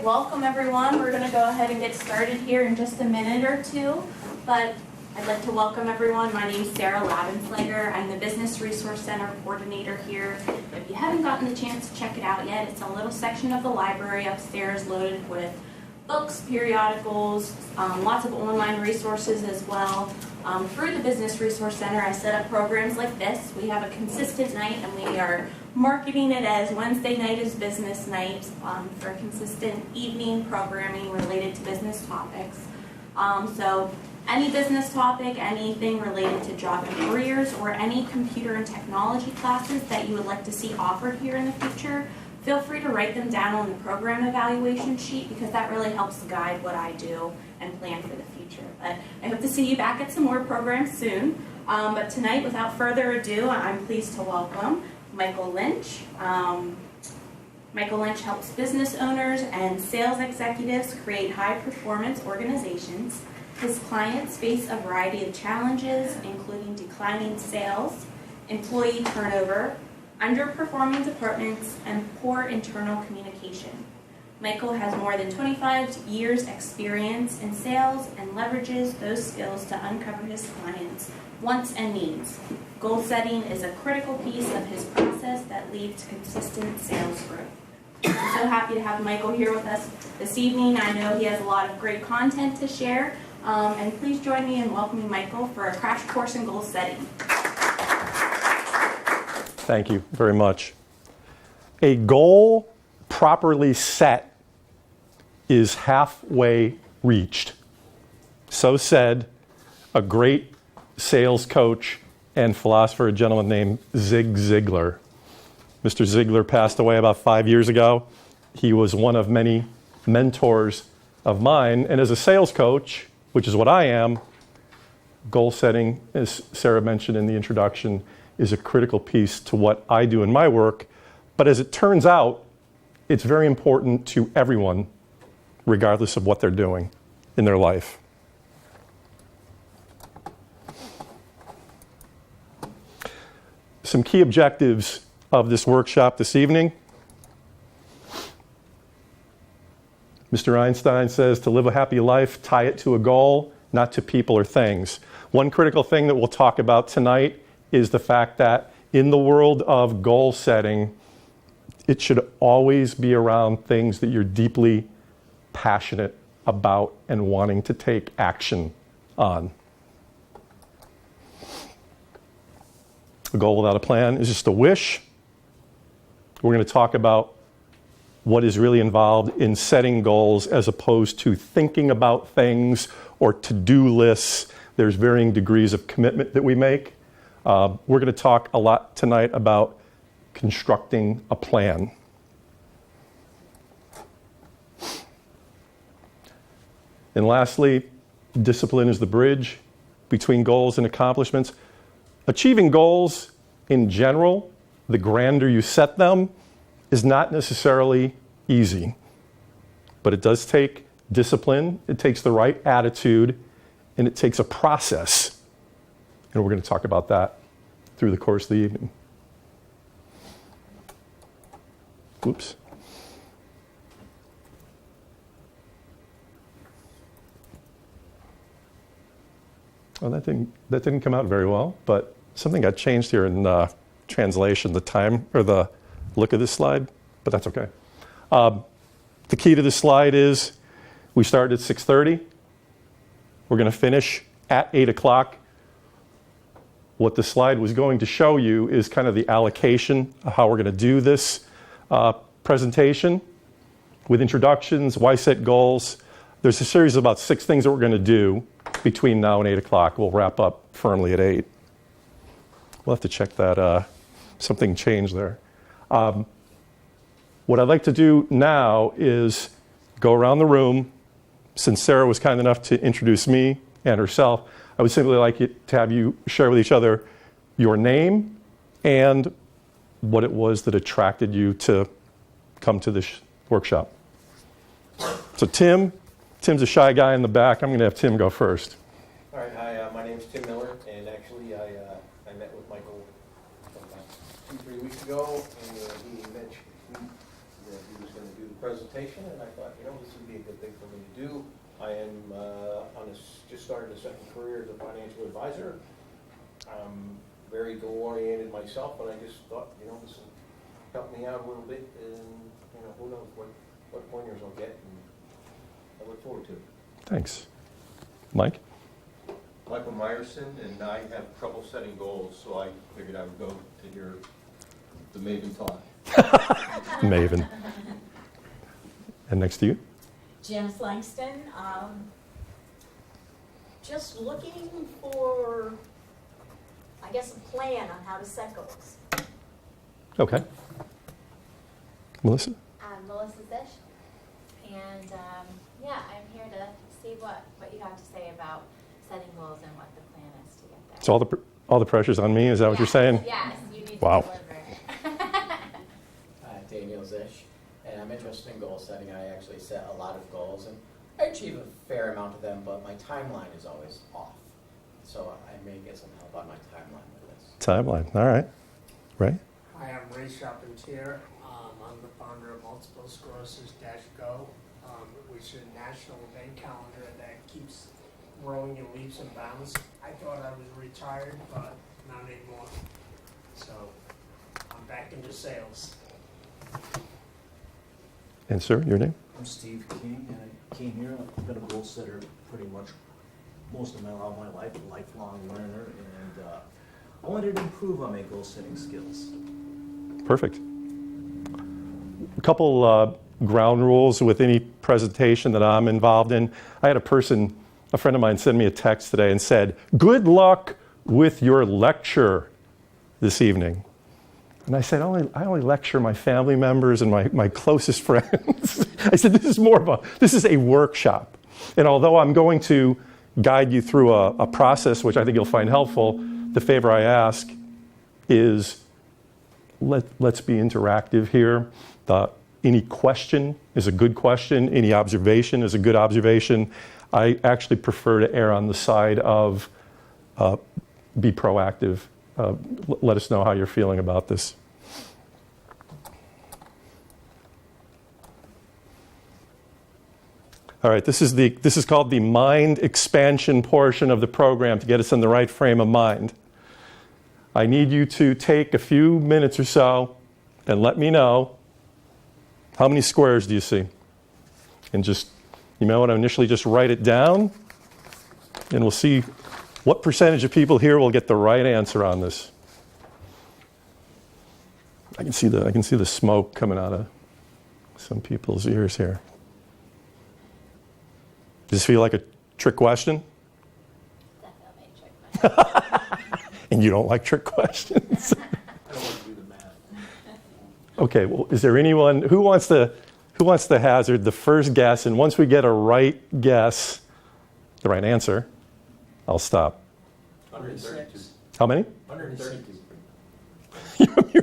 right, welcome everyone. We're going to go ahead and get started here in just a minute or two, but I'd like to welcome everyone. My name is Sarah Labenslager. I'm the Business Resource Center Coordinator here. If you haven't gotten the chance to check it out yet, it's a little section of the library upstairs loaded with books, periodicals, lots of online resources as well. Through the Business Resource Center, I set up programs like this. We have a consistent night, and we are marketing it as Wednesday night is business night for consistent evening programming related to business topics. So any business topic, anything related to job and careers, or any computer and technology classes that you would like to see offered here in the future, feel free to write them down on the program evaluation sheet because that really helps guide what I do and plan for the future. But I hope to see you back at some more programs soon. But tonight, without further ado, I'm pleased to welcome Michael Lynch. Michael Lynch helps business owners and sales executives create high-performance organizations. His clients face a variety of challenges, including declining sales, employee turnover, underperforming departments, and poor internal communication. Michael has more than 25 years' experience in sales and leverages those skills to uncover his clients' wants and needs. Goal setting is a critical piece of his process that leads to consistent sales growth. I'm so happy to have Michael here with us this evening. I know he has a lot of great content to share, and please join me in welcoming Michael for a crash course in goal setting. Thank you very much. A goal properly set is halfway reached. So said a great sales coach and philosopher, a gentleman named Zig Ziglar. Mr. Ziglar passed away about 5 years ago. He was one of many mentors of mine. And as a sales coach, which is what I am, goal setting, as Sarah mentioned in the introduction, is a critical piece to what I do in my work. But as it turns out, it's very important to everyone, regardless of what they're doing in their life. Some key objectives of this workshop this evening. Mr. Einstein says to live a happy life, tie it to a goal, not to people or things. One critical thing that we'll talk about tonight is the fact that in the world of goal setting, it should always be around things that you're deeply passionate about and wanting to take action on. A goal without a plan is just a wish. We're going to talk about what is really involved in setting goals as opposed to thinking about things or to-do lists. There's varying degrees of commitment that we make. We're going to talk a lot tonight about constructing a plan. And lastly, discipline is the bridge between goals and accomplishments. Achieving goals in general, the grander you set them, is not necessarily easy. But it does take discipline, it takes the right attitude, and it takes a process. And we're going to talk about that through the course of the evening. Oops. Oh, that didn't come out very well, but something got changed here in translation, the time or the look of this slide, but that's okay. The key to this slide is we started at 6:30. We're going to finish at 8 o'clock. What the slide was going to show you is kind of the allocation of how we're going to do this presentation with introductions, why set goals. There's a series of about 6 things that we're going to do between now and 8 o'clock. We'll wrap up firmly at 8. We'll have to check that. Something changed there. What I'd like to do now is go around the room. Since Sarah was kind enough to introduce me and herself, I would simply like to have you share with each other your name and what it was that attracted you to come to this workshop. So Tim's a shy guy in the back. I'm going to have Tim go first. All right, hi, my name's Tim Miller, and actually I met with Michael about 2-3 weeks ago, and he mentioned that he was going to do the presentation, and I thought, this would be a good thing for me to do. I am just started a second career as a financial advisor. I'm very goal-oriented myself, but I just thought, this will help me out a little bit, and, who knows what pointers I'll get, and I look forward to it. Thanks. Mike? Michael Meyerson, and I have trouble setting goals, so I figured I would go to hear the Maven talk. Maven. And next to you? Janice Langston, just looking for, I guess, a plan on how to set goals. Okay. Melissa? I'm Melissa Zish, and I'm here to see what you have to say about setting goals and what the plan is to get there. So all the pressure's on me, is that what you're saying? Yes, you need Wow. to deliver. Daniel Zish, and I'm interested in goal setting. I actually set a lot of goals, and I achieve a fair amount of them, but my timeline is always off. So I may get some help on my timeline with this. Timeline. All right. Ray? Hi, I'm Ray Charpentier. I'm the founder of Multiple Sclerosis-Go, which is a national event calendar that keeps growing in leaps and bounds. I thought I was retired, but not anymore. So I'm back into sales. And sir, your name? I'm Steve King, and I came here. I've been a goal setter pretty much most of all my life, a lifelong learner, and I wanted to improve on my goal setting skills. Perfect. A couple ground rules with any presentation that I'm involved in. I had a friend of mine send me a text today and said, "Good luck with your lecture this evening." And I said, I only lecture my family members and my closest friends. I said, this is a workshop. And although I'm going to guide you through a process, which I think you'll find helpful, the favor I ask is let's be interactive here. Any question is a good question. Any observation is a good observation. I actually prefer to err on the side of be proactive. Let us know how you're feeling about this. All right, this is called the mind expansion portion of the program to get us in the right frame of mind. I need you to take a few minutes or so and let me know how many squares do you see? And initially just write it down, and we'll see what percentage of people here will get the right answer on this. I can see the smoke coming out of some people's ears here. Does this feel like a trick question? Definitely a trick question. And you don't like trick questions? I don't want to do the math. Okay, well, is there anyone who wants to hazard the first guess? And once we get a right guess, the right answer, I'll stop. 132. How many? 132.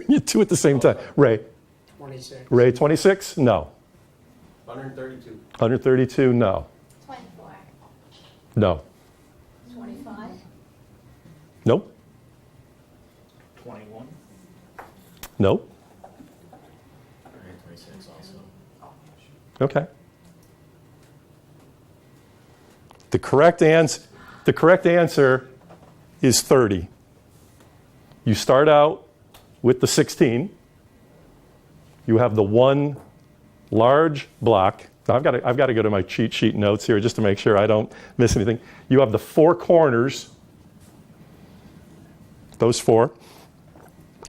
You two at the same time. Ray. 26. Ray, 26? No. 132. 132? No. 24. No. 25? Nope. 21. Nope. 26 also. Okay. The correct answer is 30. You start out with the 16. You have the one large block. Now I've got to go to my cheat sheet notes here just to make sure I don't miss anything. You have the four corners, those four.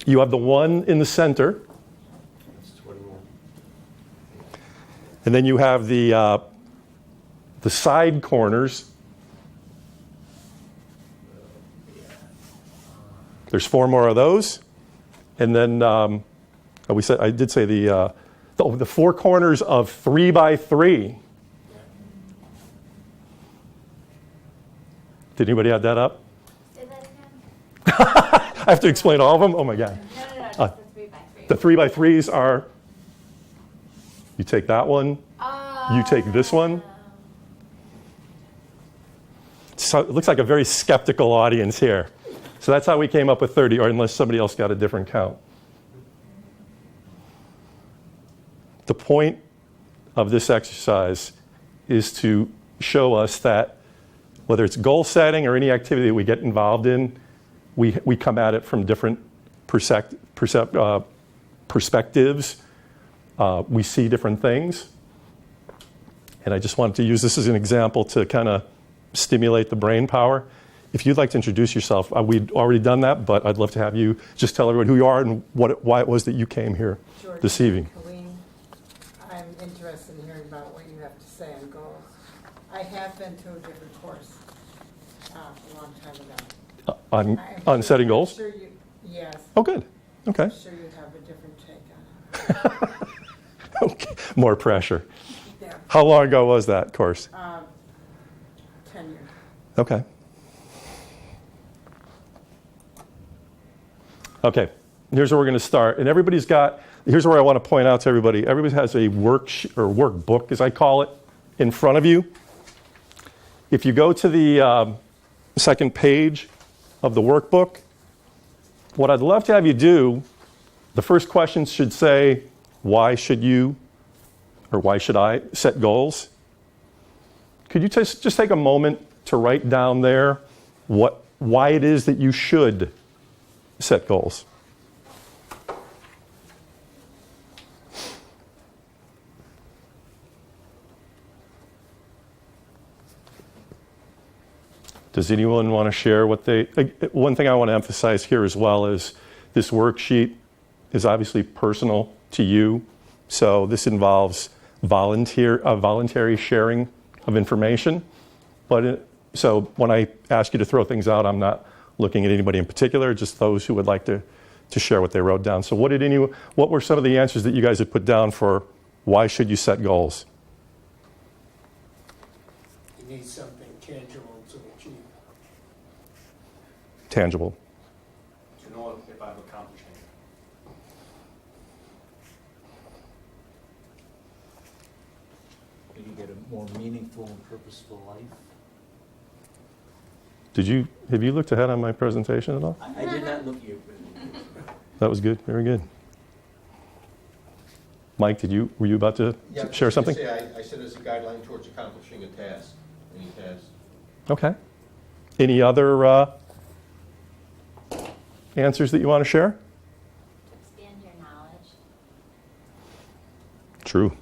You have the one in the center. That's 21. And then you have the side corners. There's four more of those. And then I did say the four corners of 3 by 3. Did anybody add that up? Say that again? I have to explain all of them? Oh my God. No, just the 3 by 3. The 3 by 3s are, you take that one, you take this one. So it looks like a very skeptical audience here. So that's how we came up with 30, or unless somebody else got a different count. The point of this exercise is to show us that whether it's goal setting or any activity that we get involved in, we come at it from different perspectives. We see different things. And I just wanted to use this as an example to kind of stimulate the brain power. If you'd like to introduce yourself, we'd already done that, but I'd love to have you just tell everyone who you are and why it was that you came here this evening. Colleen, I'm interested in hearing about what you have to say on goals. I have been to a different course a long time ago. On setting goals? Sure you, yes. Oh, good. Okay. I'm sure you have a different take on it. Okay. More pressure. Yeah. How long ago was that course? 10 years. Okay. Okay. Here's where we're going to start. And here's where I want to point out to everybody. Everybody has a workbook, as I call it, in front of you. If you go to the second page of the workbook, what I'd love to have you do, the first question should say, why should you or why should I set goals? Could you just take a moment to write down there why it is that you should set goals? Does anyone want to share what one thing I want to emphasize here as well is this worksheet is obviously personal to you. So this involves voluntary sharing of information. So when I ask you to throw things out, I'm not looking at anybody in particular, just those who would like to share what they wrote down. So what were some of the answers that you guys had put down for why should you set goals? You need something tangible to achieve. Tangible. To know if I've accomplished anything. You get a more meaningful and purposeful life. Have you looked ahead on my presentation at all? I did not look at you. That was good. Very good. Mike, were you about to share something? I said it's a guideline towards accomplishing a task, any task. Okay. Any other answers that you want to share? Expand your knowledge. True.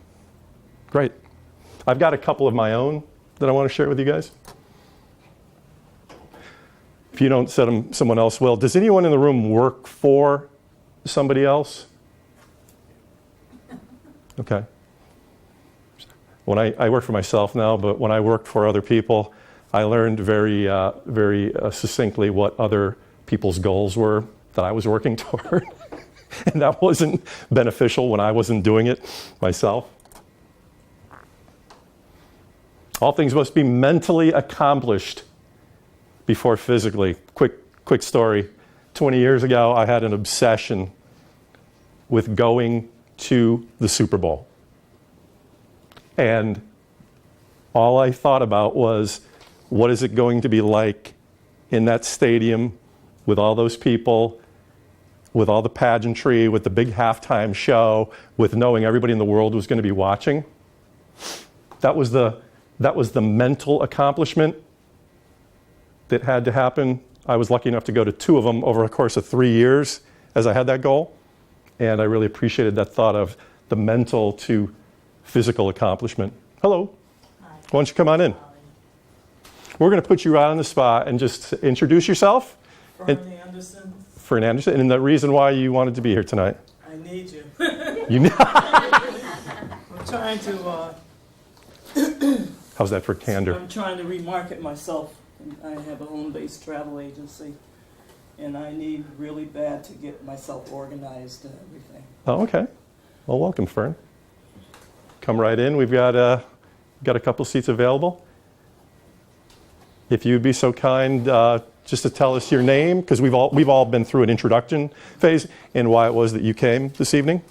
Great. I've got a couple of my own that I want to share with you guys. If you don't set them, someone else will. Does anyone in the room work for somebody else? Okay. When I work for myself now, but when I worked for other people, I learned very succinctly what other people's goals were that I was working toward. And that wasn't beneficial when I wasn't doing it myself. All things must be mentally accomplished before physically. Quick story. 20 years ago, I had an obsession with going to the Super Bowl. And all I thought about was, what is it going to be like in that stadium with all those people, with all the pageantry, with the big halftime show, with knowing everybody in the world was going to be watching? That was the mental accomplishment that had to happen. I was lucky enough to go to 2 of them over a course of 3 years as I had that goal. And I really appreciated that thought of the mental to physical accomplishment. Hello. Hi. Why don't you come on in? We're going to put you right on the spot and just introduce yourself. Fern Anderson. And the reason why you wanted to be here tonight. I need you. I'm trying to... How's that for candor? I'm trying to remarket myself. I have a home-based travel agency, and I need really bad to get myself organized and everything. Oh, okay. Well, welcome, Fern. Come right in. We've got a couple seats available. If you'd be so kind, just to tell us your name, because we've all been through an introduction phase, and why it was that you came this evening.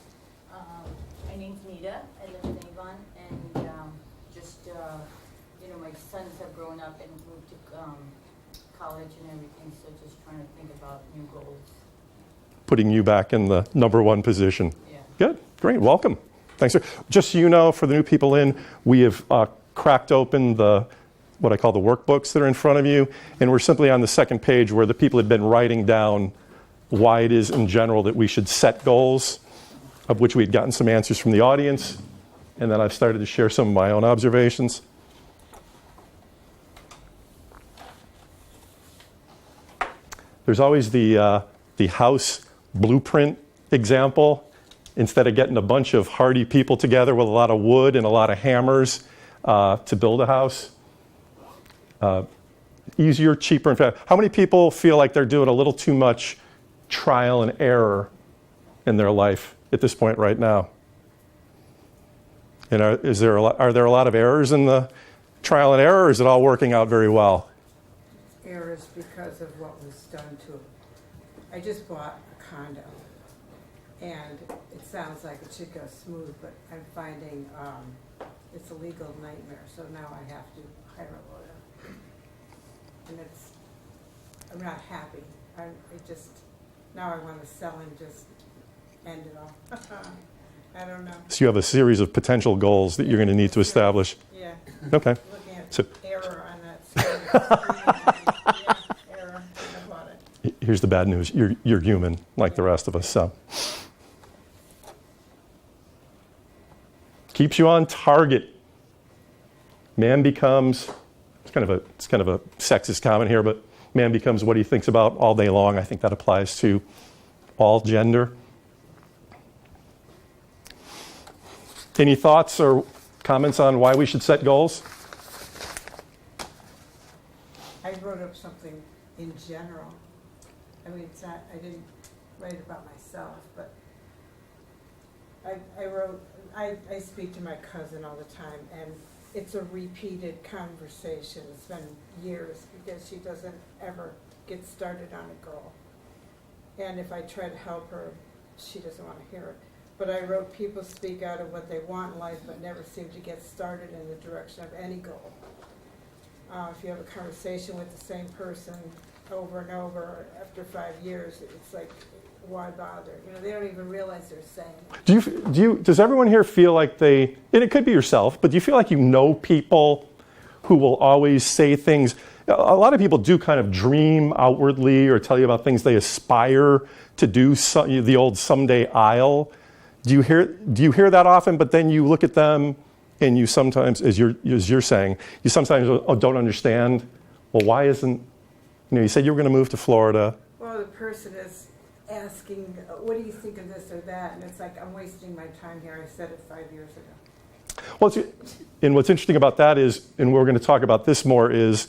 My name's Nita. I live in Avon, and my sons have grown up and moved to college and everything, so just trying to think about new goals. Putting you back in the number 1 position. Yeah. Good. Great. Welcome. Thanks, sir. Just so you know, for the new people in, we have cracked open what I call the workbooks that are in front of you, and we're simply on the second page where the people have been writing down why it is in general that we should set goals, of which we'd gotten some answers from the audience, and then I've started to share some of my own observations. There's always the house blueprint example. Instead of getting a bunch of hardy people together with a lot of wood and a lot of hammers to build a house, easier, cheaper, and faster. How many people feel like they're doing a little too much trial and error in their life at this point right now? And are there a lot of errors in the trial and error, or is it all working out very well? Errors because of what was done to it. I just bought a condo, and it sounds like it should go smooth, but I'm finding it's a legal nightmare, so now I have to hire a lawyer. And I'm not happy. Now I want to sell and just end it all. I don't know. So you have a series of potential goals that you're going to need to establish. Yeah. Okay. Looking at So error on that screen. Yeah, error. I bought it. here's the bad news. You're human like the rest of us. So keeps you on target. Man becomes, it's kind of a sexist comment here, but man becomes what he thinks about all day long. I think that applies to all gender. Any thoughts or comments on why we should set goals? I wrote up something in general. I mean, it's not, I didn't write about myself, but I speak to my cousin all the time, and it's a repeated conversation. It's been years because she doesn't ever get started on a goal. And if I try to help her, she doesn't want to hear it. But I wrote, people speak out of what they want in life but never seem to get started in the direction of any goal. If you have a conversation with the same person over and over after 5 years, it's like, why bother? You know, they don't even realize they're saying it. Does everyone here feel like and it could be yourself, but do you feel like you know people who will always say things? A lot of people do kind of dream outwardly or tell you about things they aspire to do, the old someday I'll. Do you hear that often, but then you look at them and you sometimes, as you're saying, you sometimes don't understand, well, why isn't, you said you were going to move to Florida. Well, the person is asking, what do you think of this or that? And it's like, I'm wasting my time here. I said it 5 years ago. Well, and what's interesting about that is, and we're going to talk about this more, is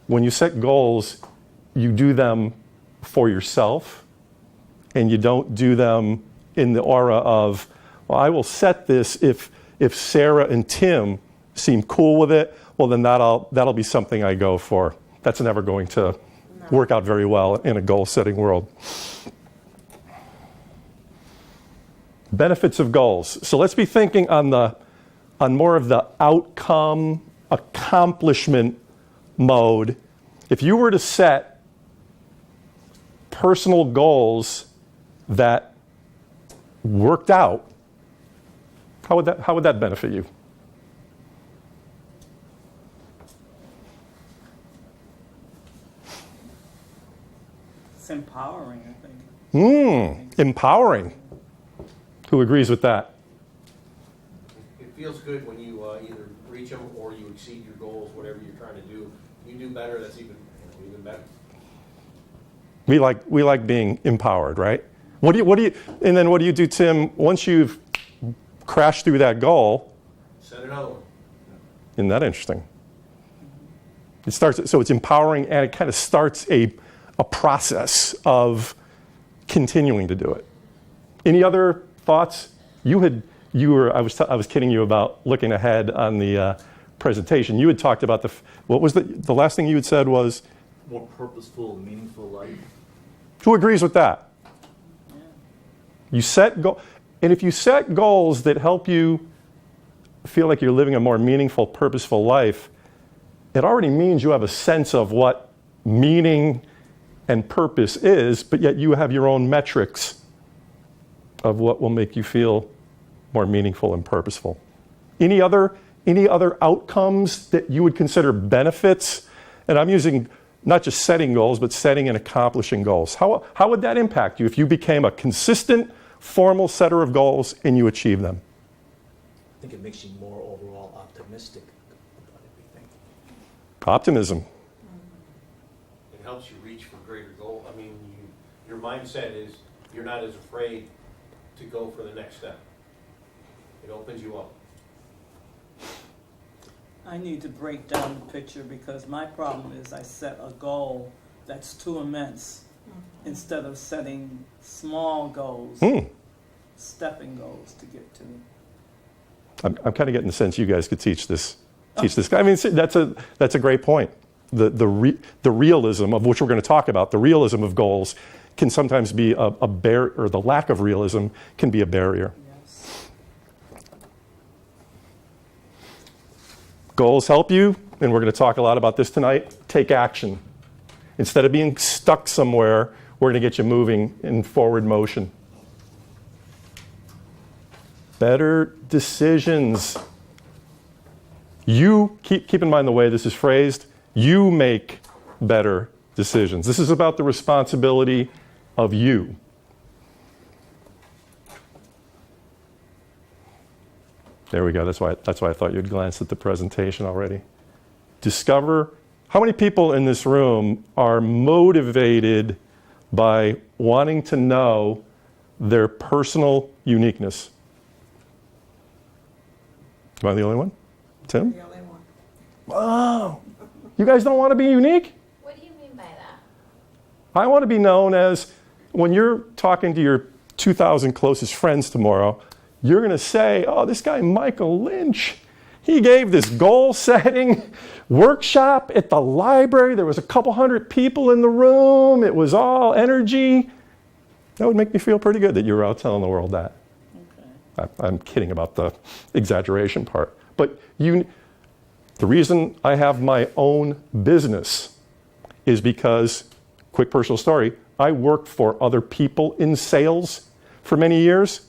when you set goals, you do them for yourself, and you don't do them in the aura of, well, I will set this if Sarah and Tim seem cool with it, well, then that'll be something I go for. That's never going to work out very well in a goal-setting world. Benefits of goals. So let's be thinking on more of the outcome, accomplishment mode. If you were to set personal goals that worked out, how would that benefit you? It's empowering, I think. Empowering. Who agrees with that? It feels good when you either reach them or you exceed your goals, whatever you're trying to do. You do better, that's even better. We like being empowered, right? And then what do you do, Tim, once you've crashed through that goal? Set another one. Isn't that interesting? So it's empowering, and it kind of starts a process of continuing to do it. Any other thoughts? I was kidding you about looking ahead on the presentation. You had talked about what was the last thing you had said was? More purposeful, meaningful life. Who agrees with that? You set and if you set goals that help you feel like you're living a more meaningful, purposeful life, it already means you have a sense of what meaning and purpose is, but yet you have your own metrics of what will make you feel more meaningful and purposeful. Any other outcomes that you would consider benefits? And I'm using not just setting goals, but setting and accomplishing goals. How would that impact you if you became a consistent, formal setter of goals and you achieve them? I think it makes you more overall optimistic about everything. Optimism. It helps you reach for greater goal. I mean, your mindset is you're not as afraid to go for the next step. It opens you up. I need to break down the picture because my problem is I set a goal that's too immense instead of setting small goals, stepping goals to get to. I'm kind of getting the sense you guys could teach this. I mean, that's a great point. The realism of which we're going to talk about, the realism of goals, can sometimes be a barrier, or the lack of realism can be a barrier. Yes. Goals help you, and we're going to talk a lot about this tonight. Take action. Instead of being stuck somewhere, we're going to get you moving in forward motion. Better decisions. You, keep in mind the way this is phrased, you make better decisions. This is about the responsibility of you. There we go. That's why I thought you'd glanced at the presentation already. Discover how many people in this room are motivated by wanting to know their personal uniqueness. Am I the only one? Tim? The only one. Wow. You guys don't want to be unique? What do you mean by that? I want to be known as, when you're talking to your 2,000 closest friends tomorrow, you're going to say, oh, this guy Michael Lynch, he gave this goal-setting workshop at the library. There was a couple hundred people in the room. It was all energy. That would make me feel pretty good that you were out telling the world that. Okay. I'm kidding about the exaggeration part. But the reason I have my own business is because, quick personal story, I worked for other people in sales for many years.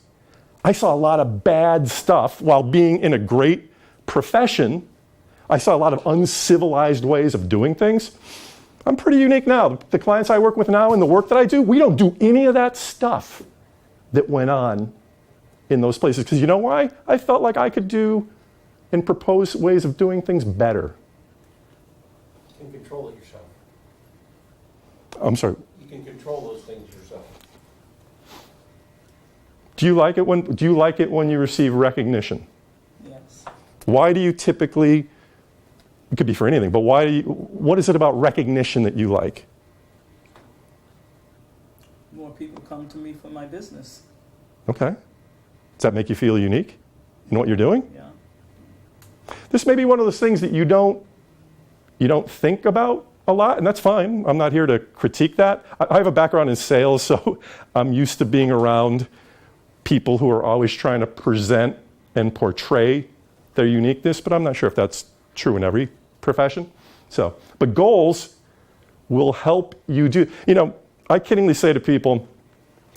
I saw a lot of bad stuff while being in a great profession. I saw a lot of uncivilized ways of doing things. I'm pretty unique now. The clients I work with now and the work that I do, we don't do any of that stuff that went on in those places. Because you know why? I felt like I could do and propose ways of doing things better. You can control it yourself. I'm sorry. You can control those things yourself. Do you like it when you receive recognition? Yes. Why do you typically, it could be for anything, but what is it about recognition that you like? More people come to me for my business. Okay. Does that make you feel unique in what you're doing? Yeah. This may be one of those things that you don't think about a lot, and that's fine. I'm not here to critique that. I have a background in sales, so I'm used to being around people who are always trying to present and portray their uniqueness, but I'm not sure if that's true in every profession. But goals will help you do. I kiddingly say to people,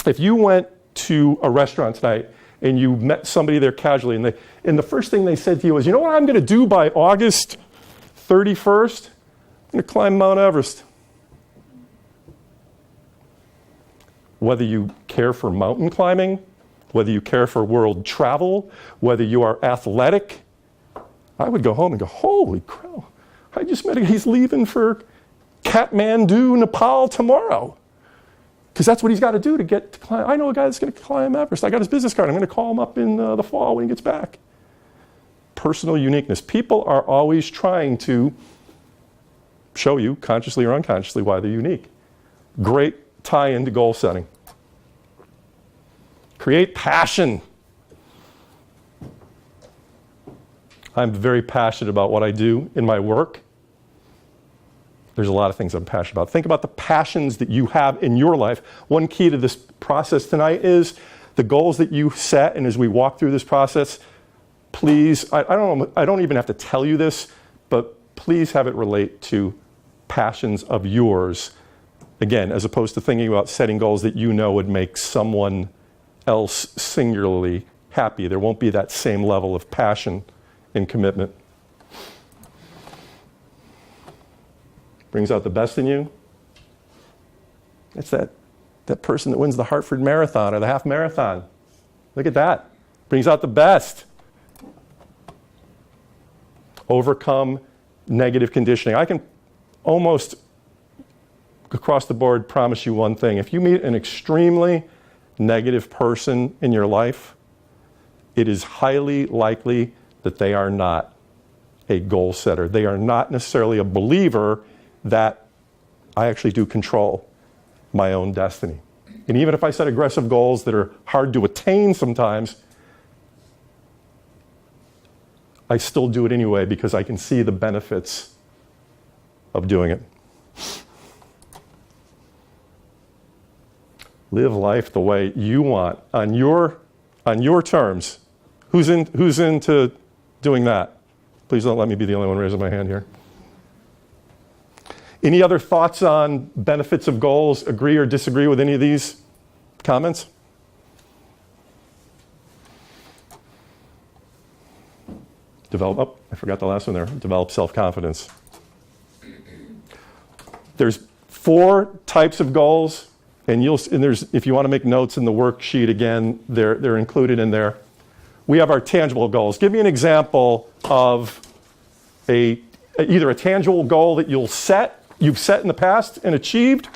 if you went to a restaurant tonight and you met somebody there casually, and the first thing they said to you was, you know what I'm going to do by August 31st? I'm going to climb Mount Everest. Whether you care for mountain climbing, whether you care for world travel, whether you are athletic, I would go home and go, holy crap, I just met a guy, he's leaving for Kathmandu, Nepal tomorrow. Because that's what he's got to do to get to climb. I know a guy that's going to climb Everest. I got his business card. I'm going to call him up in the fall when he gets back. Personal uniqueness. People are always trying to show you, consciously or unconsciously, why they're unique. Great tie into goal setting. Create passion. I'm very passionate about what I do in my work. There's a lot of things I'm passionate about. Think about the passions that you have in your life. One key to this process tonight is the goals that you set, and as we walk through this process, please, I don't even have to tell you this, but please have it relate to passions of yours. Again, as opposed to thinking about setting goals that you know would make someone else singularly happy. There won't be that same level of passion and commitment. Brings out the best in you. It's that person that wins the Hartford Marathon or the half marathon. Look at that. Brings out the best. Overcome negative conditioning. I can almost across the board promise you one thing. If you meet an extremely negative person in your life, it is highly likely that they are not a goal setter. They are not necessarily a believer that I actually do control my own destiny. And even if I set aggressive goals that are hard to attain sometimes, I still do it anyway because I can see the benefits of doing it. Live life the way you want, on your terms. Who's into doing that? Please don't let me be the only one raising my hand here. Any other thoughts on benefits of goals? Agree or disagree with any of these comments? I forgot the last one there. Develop self-confidence. There's 4 types of goals, and there's, if you want to make notes in the worksheet again, they're included in there. We have our tangible goals. Give me an example of either a tangible goal that you've set in the past and achieved,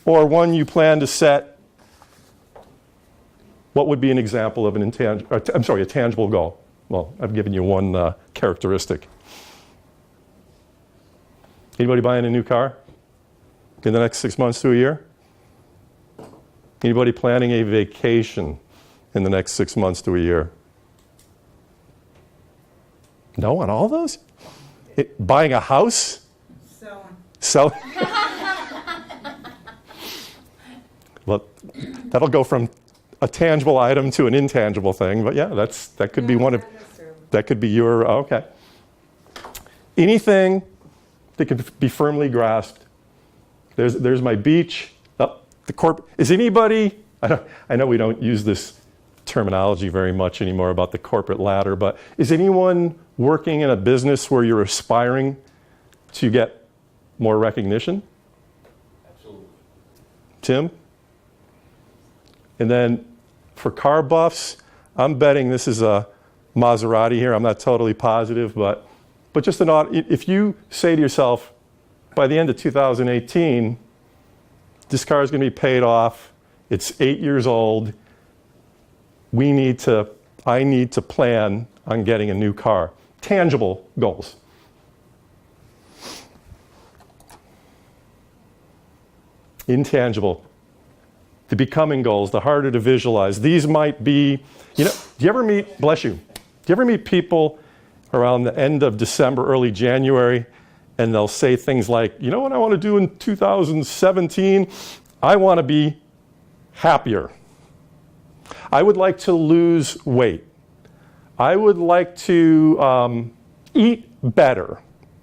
or one you plan to set. What would be an example of a tangible goal? Well, I've given you one characteristic. Anybody buying a new car in the next 6 months to a year? Anybody planning a vacation in the next 6 months to a year? No, on all those? Buying a house? Selling? Well, that'll go from a tangible item to an intangible thing, but yeah, that could be one of, that could be your, okay. Anything that can be firmly grasped. There's my beach. Is anybody, I know we don't use this terminology very much anymore about the corporate ladder, but is anyone working in a business where you're aspiring to get more recognition? Absolutely. Tim? And then for car buffs, I'm betting this is a Maserati here. I'm not totally positive, but just if you say to yourself, by the end of 2018, this car is going to be paid off. It's 8 years old. I need to plan on getting a new car. Tangible goals. Intangible. The becoming goals, the harder to visualize. These might be, do you ever meet, bless you, do you ever meet people around the end of December, early January, and they'll say things like, you know what I want to do in 2017? I want to be happier. I would like to lose weight. I would like to eat better.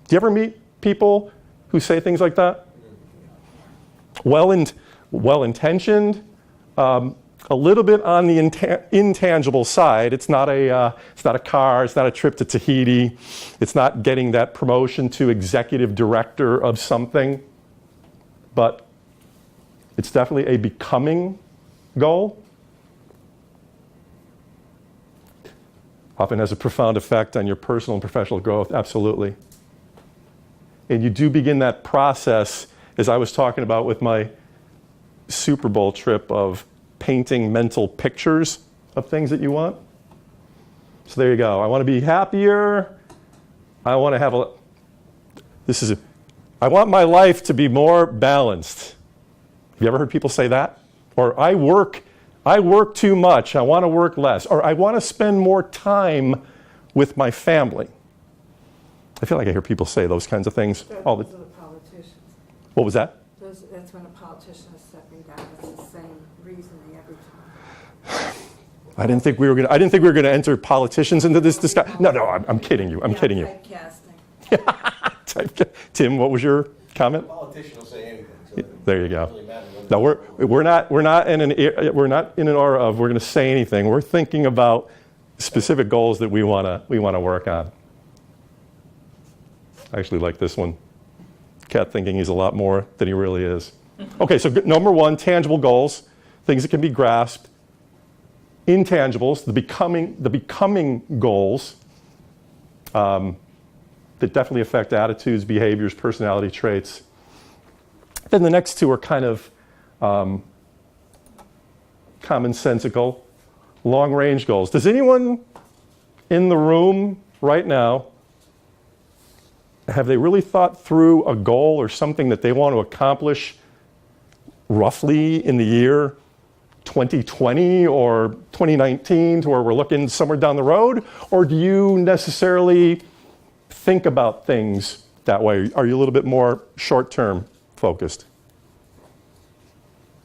Do you ever meet people who say things like that? Well-intentioned, a little bit on the intangible side. It's not a car. It's not a trip to Tahiti. It's not getting that promotion to executive director of something. But it's definitely a becoming goal. Often has a profound effect on your personal and professional growth. Absolutely. And you do begin that process, as I was talking about with my Super Bowl trip, of painting mental pictures of things that you want. So there you go. I want to be happier. I want to have I want my life to be more balanced. Have you ever heard people say that? Or I work too much. I want to work less. Or I want to spend more time with my family. I feel like I hear people say those kinds of things all the time. Those are the politicians. What was that? That's when a politician is stepping down. It's the same reasoning every time. I didn't think we were going to enter politicians into this discussion. No, I'm kidding you. I'm kidding you. Typecasting. Tim, what was your comment? A politician will say anything. So There you it go. doesn't really matter whether No, we're not in an aura of we're going to say anything. We're thinking about specific goals that we want to work on. I actually like this one. Cat thinking he's a lot more than he really is. Okay, so number one, tangible goals, things that can be grasped. Intangibles, the becoming goals that definitely affect attitudes, behaviors, personality traits. Then the next two are kind of commonsensical, long-range goals. Does anyone in the room right now, have they really thought through a goal or something that they want to accomplish roughly in the year 2020 or 2019 to where we're looking somewhere down the road? Or do you necessarily think about things that way? Are you a little bit more short-term focused?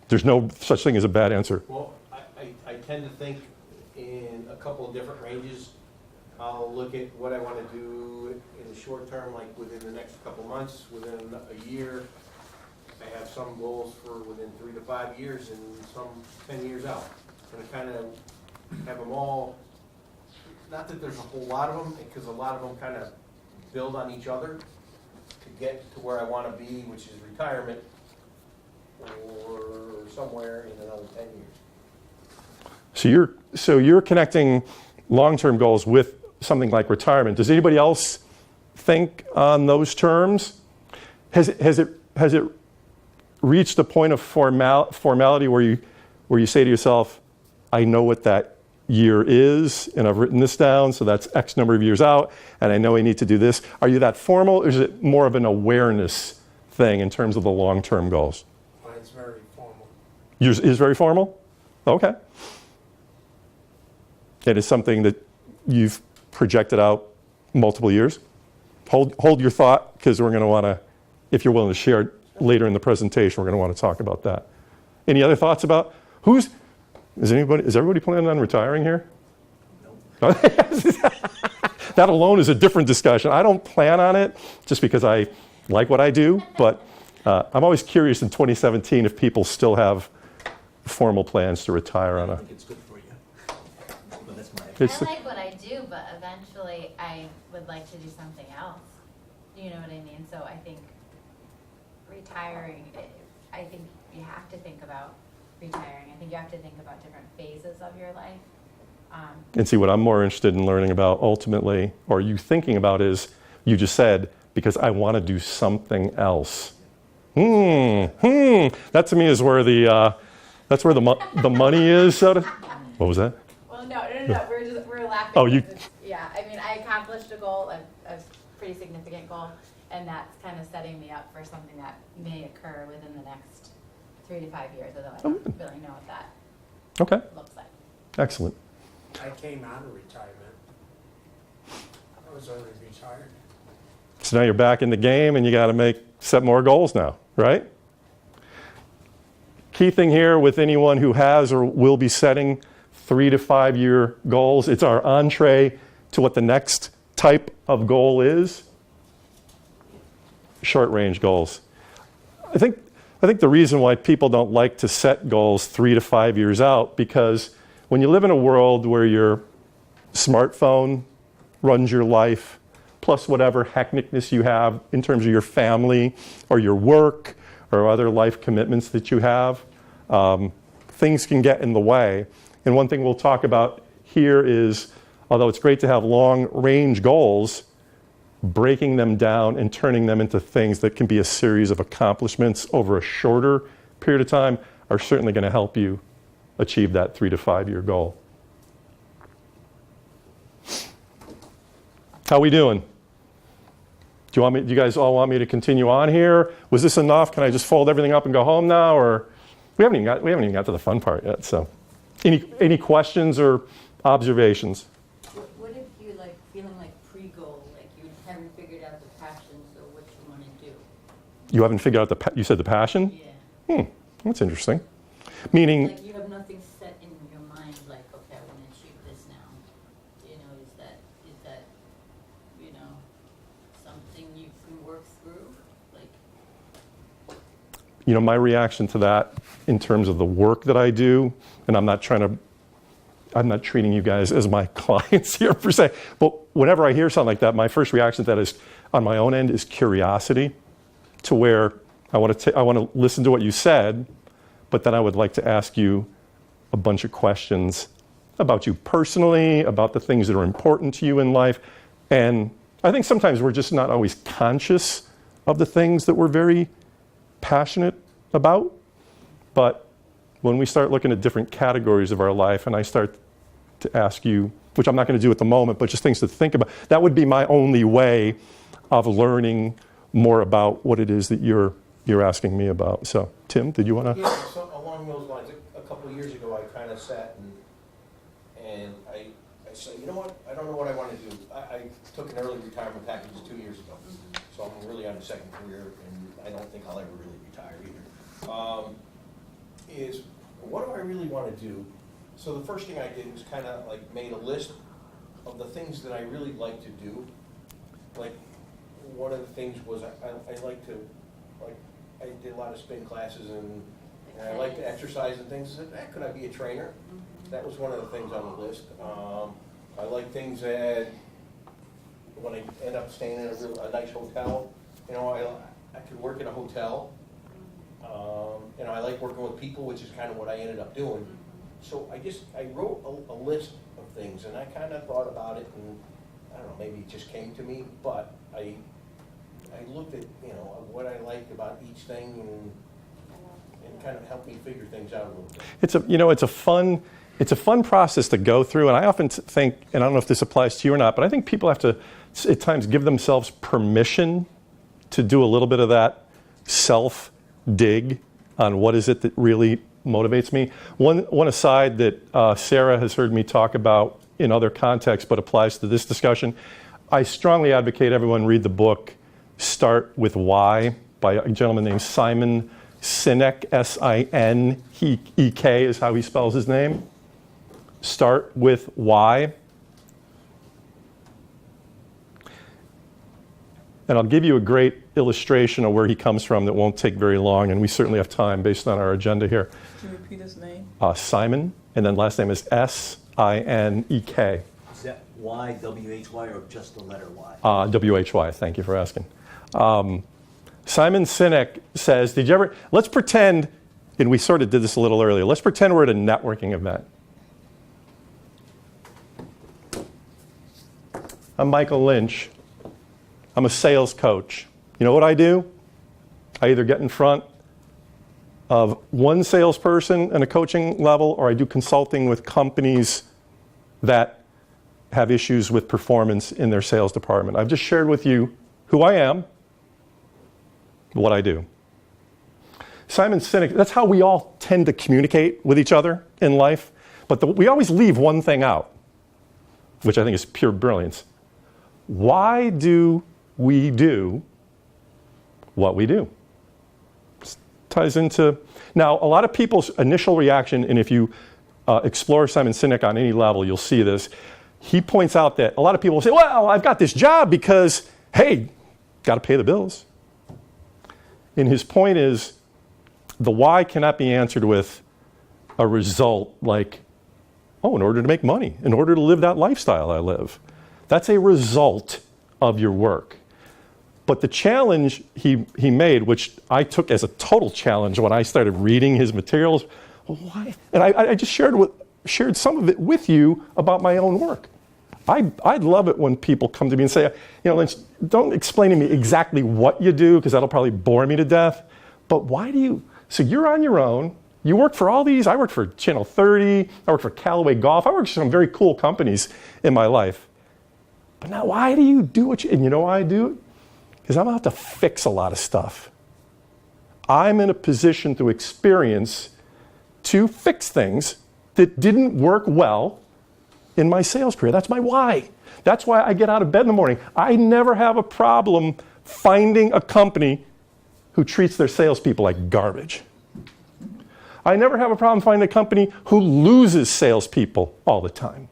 There's no such thing as a bad answer. Well, I tend to think in a couple of different ranges. I'll look at what I want to do in the short term, like within the next couple months, within a year. I have some goals for within 3 to 5 years and some 10 years out. And I kind of have them all, not that there's a whole lot of them, because a lot of them kind of build on each other to get to where I want to be, which is retirement, or somewhere in another 10 years. So you're connecting long-term goals with something like retirement. Does anybody else think on those terms? Has it reached a point of formality where you say to yourself, I know what that year is, and I've written this down, so that's X number of years out, and I know I need to do this. Are you that formal, or is it more of an awareness thing in terms of the long-term goals? Mine's very formal. Yours is very formal? Okay. It is something that you've projected out multiple years? Hold your thought, because we're going to want to, if you're willing to share it later in the presentation, we're going to want to talk about that. Any other thoughts about is everybody planning on retiring here? No. That alone is a different discussion. I don't plan on it just because I like what I do, but I'm always curious in 2017 if people still have formal plans to retire on I a. think it's good for you. But that's my It's- I like what I do, but eventually I would like to do something else. You know what I mean? So I think retiring, I think you have to think about retiring. I think you have to think about different phases of your life. And see, what I'm more interested in learning about ultimately, or you thinking about, is you just said, because I want to do something else. That to me is where that's where the money is. What was that? Well, no. We're laughing. Oh, you- because yeah, I mean, I accomplished a goal, a pretty significant goal, and that's kind of setting me up for something that may occur within the next 3 to 5 years, although I don't really know what that Okay, looks like. excellent. I came out of retirement. I was already retired. So now you're back in the game, and you got to set more goals now, right? Key thing here with anyone who has or will be setting 3 to 5 year goals, it's our entree to what the next type of goal is. Short range goals. I think the reason why people don't like to set goals 3 to 5 years out, because when you live in a world where your smartphone runs your life, plus whatever hecticness you have in terms of your family or your work or other life commitments that you have, things can get in the way. And one thing we'll talk about here is, although it's great to have long-range goals, breaking them down and turning them into things that can be a series of accomplishments over a shorter period of time are certainly going to help you achieve that 3 to 5 year goal. How we doing? Do you guys all want me to continue on here? Was this enough? Can I just fold everything up and go home now? Or we haven't even got to the fun part yet. So, any questions or observations? What if you're like feeling like pre-goal, like you haven't figured out the passion, so what you want to do? You haven't figured out you said the passion? Yeah. That's interesting. Meaning, Like you have nothing set in your mind, like, okay, I want to achieve this now. You know, is that, you know, something you can work through? Like, my reaction to that in terms of the work that I do, and I'm not trying to I'm not treating you guys as my clients here per se, but whenever I hear something like that, my first reaction to that is, on my own end, is curiosity, to where I want to listen to what you said, but then I would like to ask you a bunch of questions about you personally, about the things that are important to you in life. And I think sometimes we're just not always conscious of the things that we're very passionate about. But when we start looking at different categories of our life, and I start to ask you, which I'm not going to do at the moment, but just things to think about, that would be my only way of learning more about what it is that you're asking me about. So, Tim, did you want to? Yeah, so along those lines, a couple of years ago, I kind of sat and I said, you know what, I don't know what I want to do. I took an early retirement package 2 years ago, so I'm really on the second career, and I don't think I'll ever really retire either. Is what do I really want to do? So the first thing I did was kind of like made a list of the things that I really like to do. Like one of the things was I like to, like I did a lot of spin classes and I like to exercise and things. I said, could I be a trainer? That was one of the things on the list. I like things that when I end up staying in a nice hotel, you know, I could work in a hotel. You know, I like working with people, which is kind of what I ended up doing. So I wrote a list of things, and I kind of thought about it, and I don't know, maybe it just came to me, but I looked at, you know, what I liked about each thing, and kind of helped me figure things out a little bit. It's a fun process to go through, and I often think, and I don't know if this applies to you or not, but I think people have to at times give themselves permission to do a little bit of that self-dig on what is it that really motivates me. One aside that Sarah has heard me talk about in other contexts but applies to this discussion, I strongly advocate everyone read the book Start With Why by a gentleman named Simon Sinek, S-I-N-E-K is how he spells his name. Start With Why. And I'll give you a great illustration of where he comes from that won't take very long, and we certainly have time based on our agenda here. Could you repeat his name? Simon, and then last name is S-I-N-E-K. Is that Y, W-H-Y, or just the letter Y? W-H-Y, thank you for asking. Simon Sinek says, let's pretend, and we sort of did this a little earlier, let's pretend we're at a networking event. I'm Michael Lynch. I'm a sales coach. You know what I do? I either get in front of one salesperson at a coaching level, or I do consulting with companies that have issues with performance in their sales department. I've just shared with you who I am, what I do. Simon Sinek, that's how we all tend to communicate with each other in life, but we always leave one thing out, which I think is pure brilliance. Why do we do what we do? This ties into, now a lot of people's initial reaction, and if you explore Simon Sinek on any level, you'll see this. He points out that a lot of people say, well, I've got this job because, hey, got to pay the bills. And his point is, the why cannot be answered with a result like, oh, in order to make money, in order to live that lifestyle I live. That's a result of your work. But the challenge he made, which I took as a total challenge when I started reading his materials, well, why? And I just shared some of it with you about my own work. I'd love it when people come to me and say, you know, Lynch, don't explain to me exactly what you do, because that'll probably bore me to death. But why do you? So you're on your own. You work for all these. I worked for Channel 30. I worked for Callaway Golf. I worked for some very cool companies in my life. But now why do you do what you, and you know why I do it? Because I'm about to fix a lot of stuff. I'm in a position through experience to fix things that didn't work well in my sales career. That's my why. That's why I get out of bed in the morning. I never have a problem finding a company who treats their salespeople like garbage. I never have a problem finding a company who loses salespeople all the time.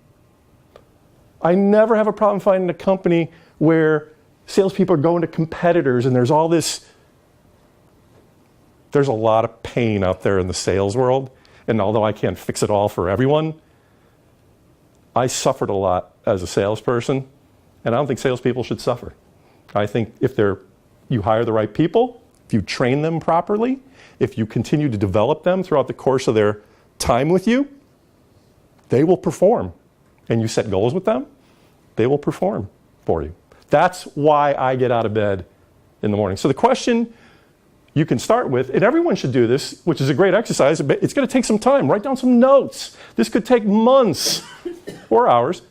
I never have a problem finding a company where salespeople are going to competitors and there's all this. There's a lot of pain out there in the sales world, and although I can't fix it all for everyone, I suffered a lot as a salesperson, and I don't think salespeople should suffer. I think if you hire the right people, if you train them properly, if you continue to develop them throughout the course of their time with you, they will perform. And you set goals with them, they will perform for you. That's why I get out of bed in the morning. So the question you can start with, and everyone should do this, which is a great exercise, but it's going to take some time. Write down some notes. This could take months or hours.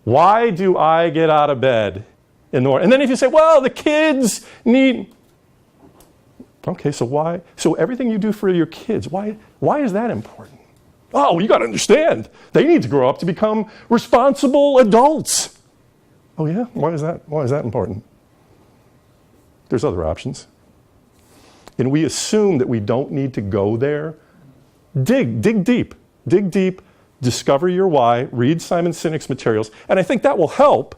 Why do I get out of bed in the morning? And then if you say, well, the kids need... Okay, so why? So everything you do for your kids, why is that important? Oh, you got to understand. They need to grow up to become responsible adults. Oh yeah? Why is that important? There's other options. And we assume that we don't need to go there. Dig deep. Dig deep. Discover your why. Read Simon Sinek's materials. And I think that will help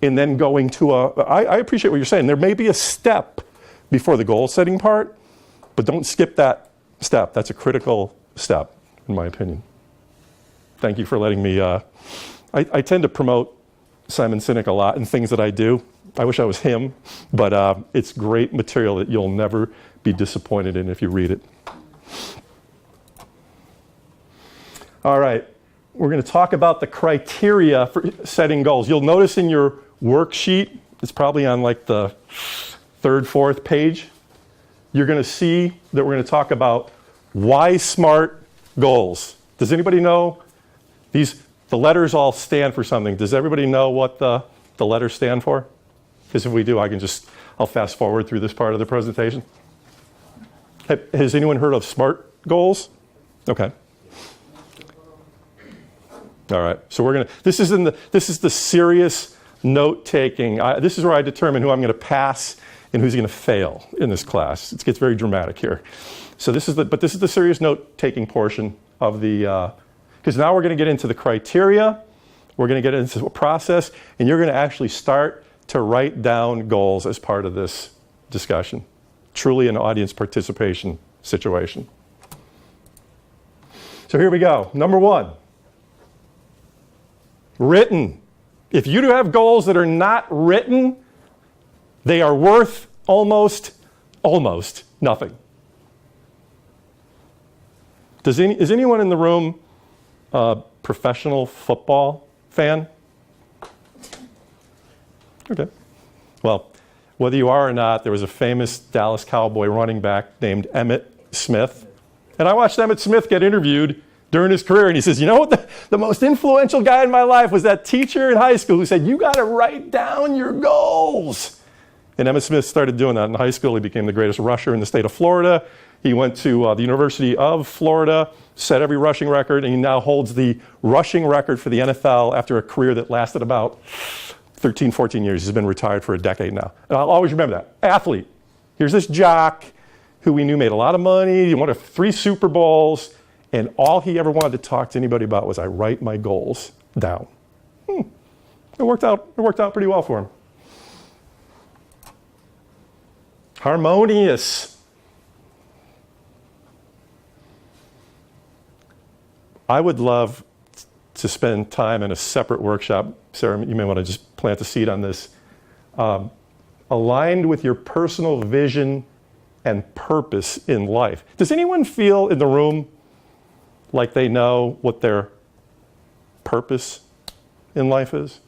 in then going to I appreciate what you're saying. There may be a step before the goal setting part, but don't skip that step. That's a critical step, in my opinion. Thank you for letting me. I tend to promote Simon Sinek a lot in things that I do. I wish I was him, but it's great material that you'll never be disappointed in if you read it. All right, we're going to talk about the criteria for setting goals. You'll notice in your worksheet, it's probably on like the third, fourth page, you're going to see that we're going to talk about why smart goals. Does anybody know the letters all stand for something? Does everybody know what the letters stand for? Because if we do, I'll fast forward through this part of the presentation. Has anyone heard of SMART goals? Okay. All right. So this is the serious note-taking. This is where I determine who I'm going to pass and who's going to fail in this class. It gets very dramatic here. So this is the serious note-taking portion of the, because now we're going to get into the criteria, we're going to get into a process, and you're going to actually start to write down goals as part of this discussion. Truly an audience participation situation. So here we go. Number one, written. If you do have goals that are not written, they are worth almost nothing. Is anyone in the room a professional football fan? Okay. Well, whether you are or not, there was a famous Dallas Cowboy running back named Emmitt Smith. And I watched Emmitt Smith get interviewed during his career, and he says, you know what, the most influential guy in my life was that teacher in high school who said, you got to write down your goals. And Emmitt Smith started doing that in high school. He became the greatest rusher in the state of Florida. He went to the University of Florida, set every rushing record, and he now holds the rushing record for the NFL after a career that lasted about 13, 14 years. He's been retired for a decade now. And I'll always remember that. Athlete. Here's this jock who we knew made a lot of money. He won 3 Super Bowls. And all he ever wanted to talk to anybody about was, I write my goals down. It worked out pretty well for him. Harmonious. I would love to spend time in a separate workshop. Sarah, you may want to just plant a seed on this. Aligned with your personal vision and purpose in life. Does anyone feel in the room like they know what their purpose in life is?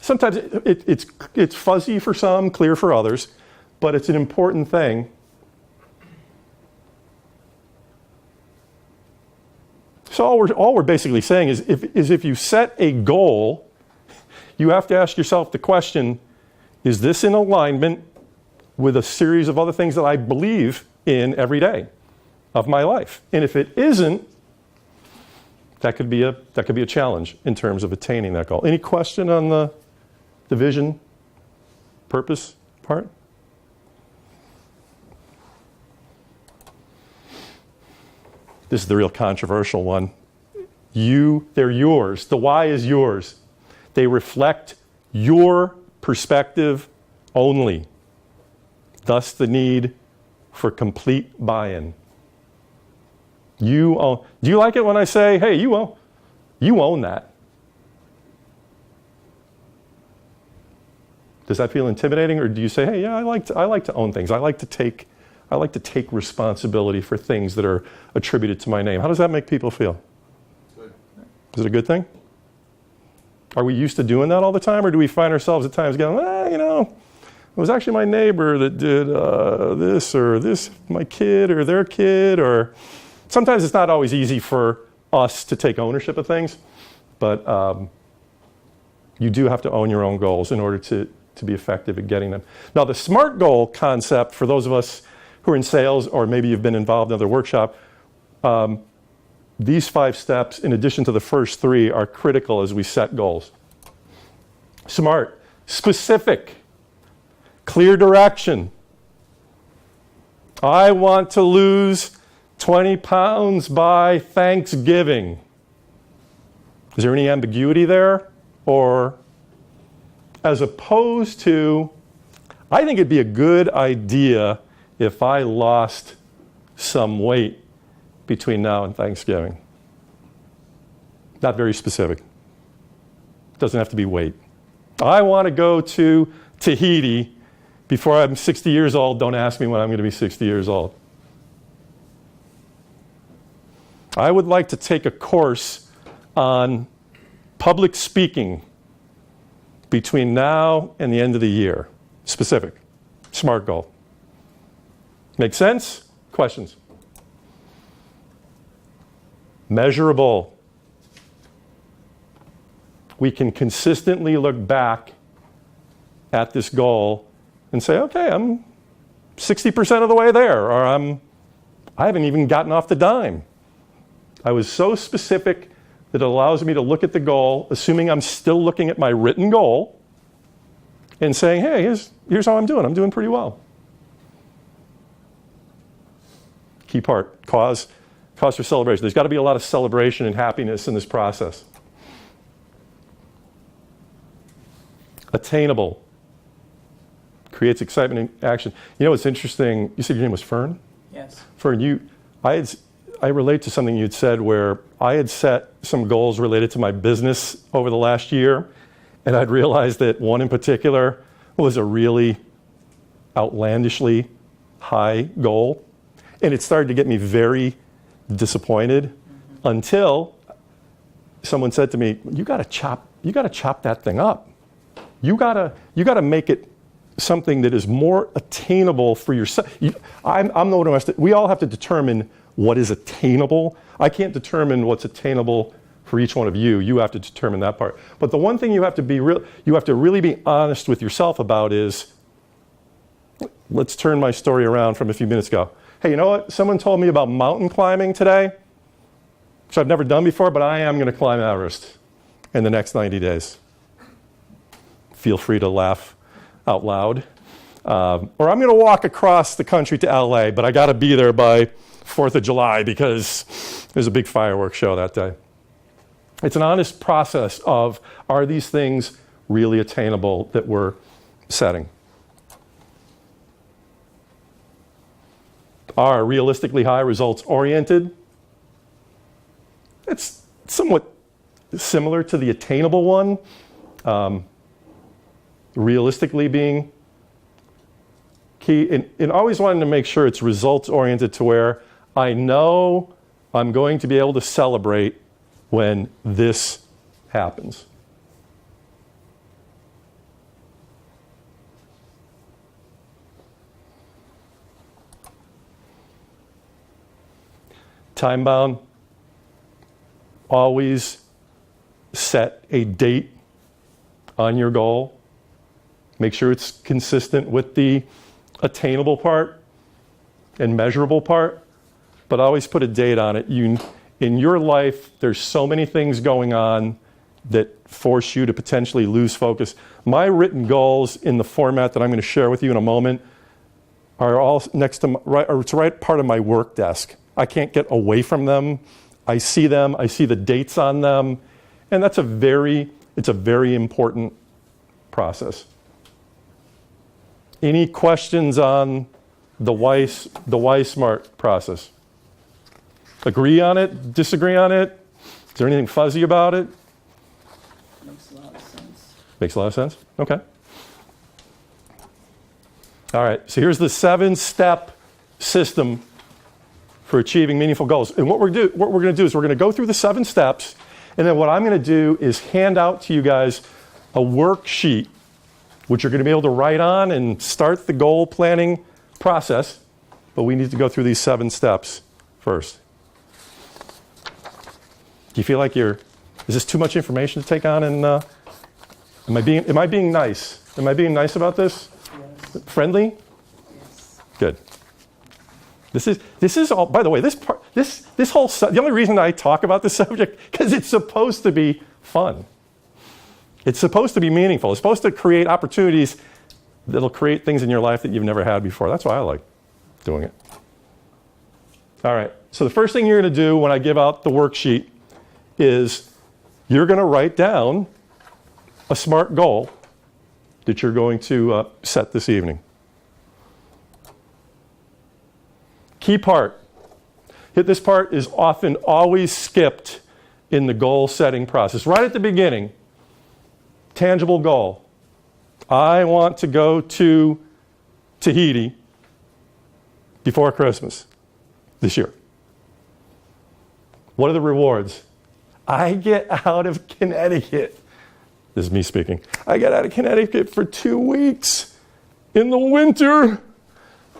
Sometimes it's fuzzy for some, clear for others, but it's an important thing. So all we're basically saying is if you set a goal, you have to ask yourself the question, is this in alignment with a series of other things that I believe in every day of my life? And if it isn't, that could be a challenge in terms of attaining that goal. Any question on the vision, purpose part? This is the real controversial one. They're yours. The why is yours. They reflect your perspective only. Thus the need for complete buy-in. You own. Do you like it when I say, hey, you own that? Does that feel intimidating, or do you say, hey, yeah, I like to own things. I like to take responsibility for things that are attributed to my name. How does that make people feel? Good. Is it a good thing? Are we used to doing that all the time, or do we find ourselves at times going, it was actually my neighbor that did this, or this, my kid, or their kid, or sometimes it's not always easy for us to take ownership of things, but you do have to own your own goals in order to be effective at getting them. Now, the SMART goal concept, for those of us who are in sales, or maybe you've been involved in another workshop, these 5 steps, in addition to the first 3, are critical as we set goals. SMART, specific, clear direction. I want to lose 20 pounds by Thanksgiving. Is there any ambiguity there? Or as opposed to, I think it'd be a good idea if I lost some weight between now and Thanksgiving. Not very specific. Doesn't have to be weight. I want to go to Tahiti before I'm 60 years old. Don't ask me when I'm going to be 60 years old. I would like to take a course on public speaking between now and the end of the year. Specific. SMART goal. Make sense? Questions? Measurable. We can consistently look back at this goal and say, okay, I'm 60% of the way there, or I haven't even gotten off the dime. I was so specific that it allows me to look at the goal, assuming I'm still looking at my written goal, and saying, hey, here's how I'm doing. I'm doing pretty well. Key part, cause for celebration. There's got to be a lot of celebration and happiness in this process. Attainable. Creates excitement and action. You know what's interesting? You said your name was Fern? Yes. Fern, I relate to something you'd said where I had set some goals related to my business over the last year, and I'd realized that one in particular was a really outlandishly high goal, and it started to get me very disappointed until someone said to me, you got to chop that thing up. You got to make it something that is more attainable for yourself. I'm the one who has to, we all have to determine what is attainable. I can't determine what's attainable for each one of you. You have to determine that part. But the one thing you have to really be honest with yourself about is, let's turn my story around from a few minutes ago. Hey, you know what? Someone told me about mountain climbing today, which I've never done before, but I am going to climb Everest in the next 90 days. Feel free to laugh out loud. Or I'm going to walk across the country to LA, but I got to be there by 4th of July because there's a big fireworks show that day. It's an honest process of, are these things really attainable that we're setting? Are realistically high results oriented? It's somewhat similar to the attainable one. Realistically being key, and always wanting to make sure it's results oriented to where I know I'm going to be able to celebrate when this happens. Time bound. Always set a date on your goal. Make sure it's consistent with the attainable part and measurable part, but always put a date on it. In your life, there's so many things going on that force you to potentially lose focus. My written goals in the format that I'm going to share with you in a moment are all next to it's right part of my work desk. I can't get away from them. I see them. I see the dates on them, and it's a very important process. Any questions on the why SMART process? Agree on it? Disagree on it? Is there anything fuzzy about it? Makes a lot of sense. Makes a lot of sense? Okay. All right, so here's the 7-step system for achieving meaningful goals. And what we're going to do is we're going to go through the 7 steps, and then what I'm going to do is hand out to you guys a worksheet, which you're going to be able to write on and start the goal planning process. But we need to go through these 7 steps first. Do you feel like is this too much information to take on? And am I being nice? Am I being nice about this? Yes. Friendly? Yes. Good. This is all, by the way, this whole, the only reason I talk about this subject, because it's supposed to be fun. It's supposed to be meaningful. It's supposed to create opportunities that'll create things in your life that you've never had before. That's why I like doing it. All right, so the first thing you're going to do when I give out the worksheet is you're going to write down a SMART goal that you're going to set this evening. Key part. This part is often always skipped in the goal setting process. Right at the beginning, tangible goal. I want to go to Tahiti before Christmas this year. What are the rewards? I get out of Connecticut. This is me speaking. I get out of Connecticut for 2 weeks in the winter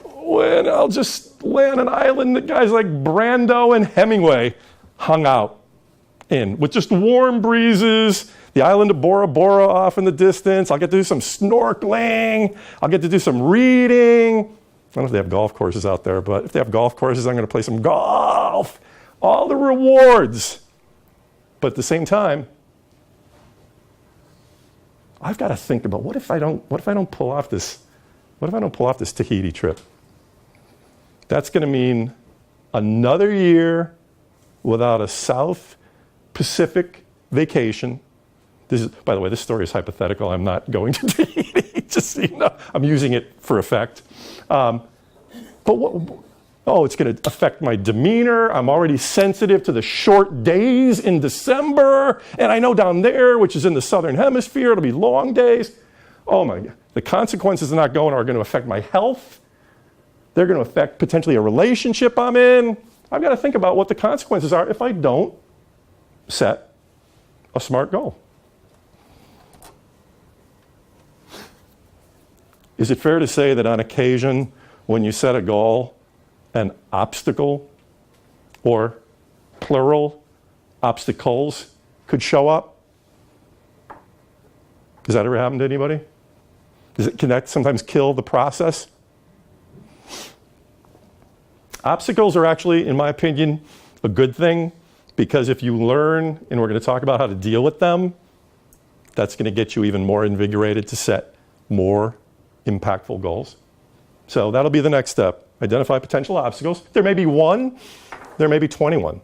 when I'll just land an island that guys like Brando and Hemingway hung out in with just warm breezes, the island of Bora Bora off in the distance. I'll get to do some snorkeling. I'll get to do some reading. I don't know if they have golf courses out there, but if they have golf courses, I'm going to play some golf. All the rewards. But at the same time, I've got to think about what if I don't pull off this Tahiti trip? That's going to mean another year without a South Pacific vacation. This is, by the way, this story is hypothetical. I'm not going to Tahiti. Just so you know, I'm using it for effect. But it's going to affect my demeanor. I'm already sensitive to the short days in December. And I know down there, which is in the southern hemisphere, it'll be long days. Oh my God. The consequences of not going are going to affect my health. They're going to affect potentially a relationship I'm in. I've got to think about what the consequences are if I don't set a SMART goal. Is it fair to say that on occasion, when you set a goal, an obstacle or plural obstacles could show up? Does that ever happen to anybody? Can that sometimes kill the process? Obstacles are actually, in my opinion, a good thing, because if you learn, and we're going to talk about how to deal with them, that's going to get you even more invigorated to set more impactful goals. So that'll be the next step. Identify potential obstacles. There may be 1, there may be 21.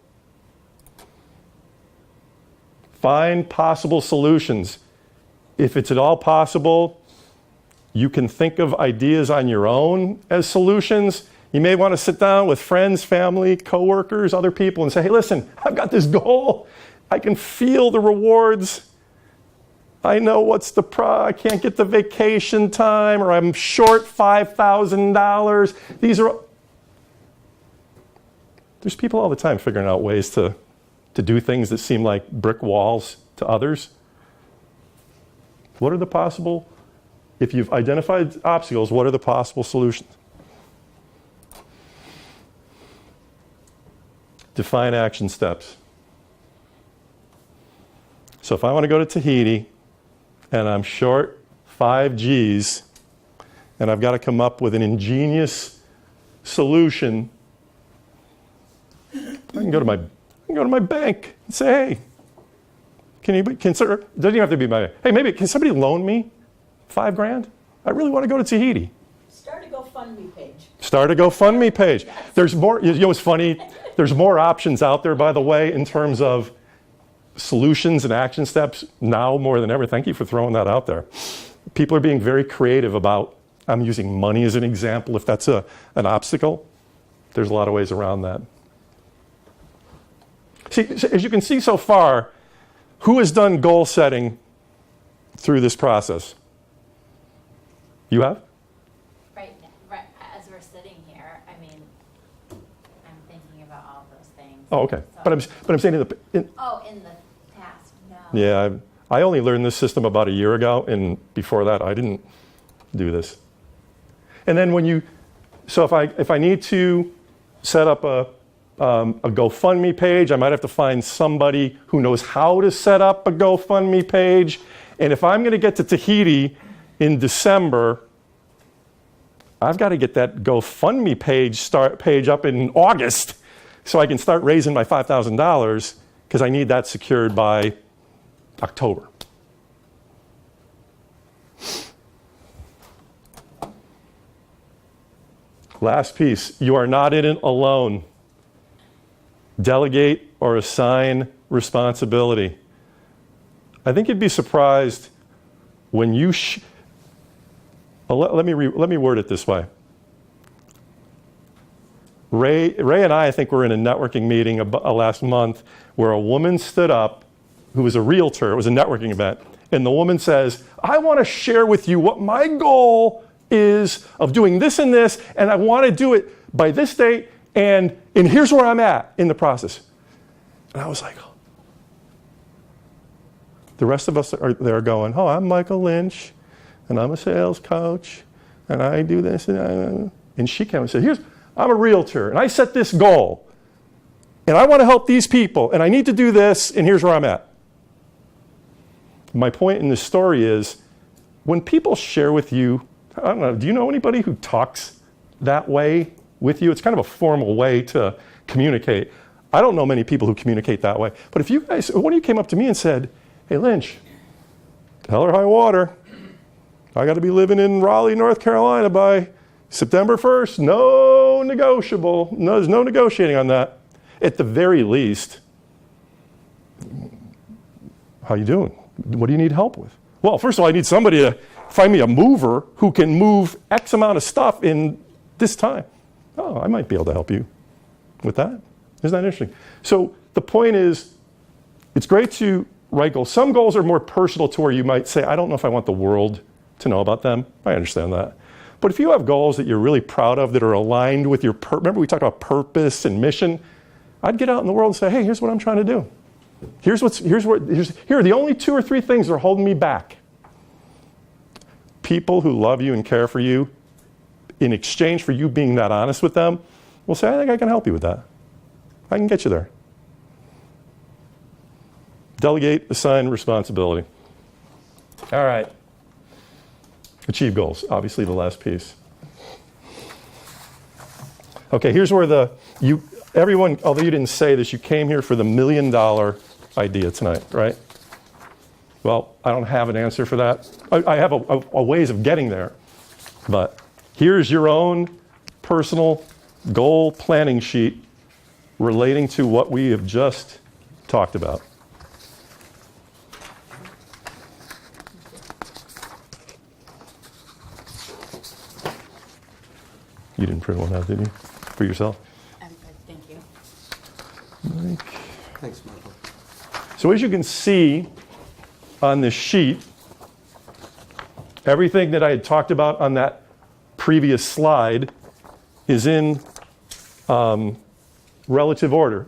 Find possible solutions. If it's at all possible, you can think of ideas on your own as solutions. You may want to sit down with friends, family, coworkers, other people and say, hey, listen, I've got this goal. I can feel the rewards. I know what's the I can't get the vacation time, or I'm short $5,000. There's people all the time figuring out ways to do things that seem like brick walls to others. What are the possible, if you've identified obstacles, what are the possible solutions? Define action steps. So if I want to go to Tahiti and I'm short 5 G's and I've got to come up with an ingenious solution, I can go to my bank and say, hey, doesn't even have to be my, hey, maybe can somebody loan me $5,000? I really want to go to Tahiti. Start a GoFundMe page. Start a GoFundMe page. There's more, you know what's funny? There's more options out there, by the way, in terms of solutions and action steps now more than ever. Thank you for throwing that out there. People are being very creative about, I'm using money as an example, if that's an obstacle. There's a lot of ways around that. See, as you can see so far, who has done goal setting through this process? You have? Right, as we're sitting here, I mean, I'm thinking about all those things. Oh, okay. So- But I'm saying Oh, in the past, no. yeah, I only learned this system about a year ago, and before that, I didn't do this. And then so if I need to set up a GoFundMe page, I might have to find somebody who knows how to set up a GoFundMe page. And if I'm going to get to Tahiti in December, I've got to get that GoFundMe page up in August so I can start raising my $5,000 because I need that secured by October. Last piece, you are not in it alone. Delegate or assign responsibility. I think you'd be surprised when you let me word it this way. Ray and I think, were in a networking meeting last month where a woman stood up who was a realtor. It was a networking event. And the woman says, I want to share with you what my goal is of doing this and this, and I want to do it by this date, and here's where I'm at in the process. And I was like, oh. The rest of us are there going, oh, I'm Michael Lynch, and I'm a sales coach, and I do this, and she came and said, I'm a realtor, and I set this goal, and I want to help these people, and I need to do this, and here's where I'm at. My point in this story is, when people share with you, I don't know, do you know anybody who talks that way with you? It's kind of a formal way to communicate. I don't know many people who communicate that way. But if you guys, one of you came up to me and said, hey, Lynch, hell or high water, I got to be living in Raleigh, North Carolina by September 1st. No negotiable. No, there's no negotiating on that. At the very least, how you doing? What do you need help with? Well, first of all, I need somebody to find me a mover who can move X amount of stuff in this time. Oh, I might be able to help you with that. Isn't that interesting? So the point is, it's great to write goals. Some goals are more personal to where you might say, I don't know if I want the world to know about them. I understand that. But if you have goals that you're really proud of that are aligned with your remember we talked about purpose and mission, I'd get out in the world and say, hey, here's what I'm trying to do. Here are the only 2 or 3 things that are holding me back. People who love you and care for you, in exchange for you being that honest with them, will say, I think I can help you with that. I can get you there. Delegate, assign responsibility. All right. Achieve goals, obviously the last piece. Okay, here's where everyone, although you didn't say this, you came here for the $1 million idea tonight, right? Well, I don't have an answer for that. I have a ways of getting there. But here's your own personal goal planning sheet relating to what we have just talked about. You didn't print one out, did you? For yourself? Thank you. Mike. Thanks, Michael. So as you can see on this sheet, everything that I had talked about on that previous slide is in relative order.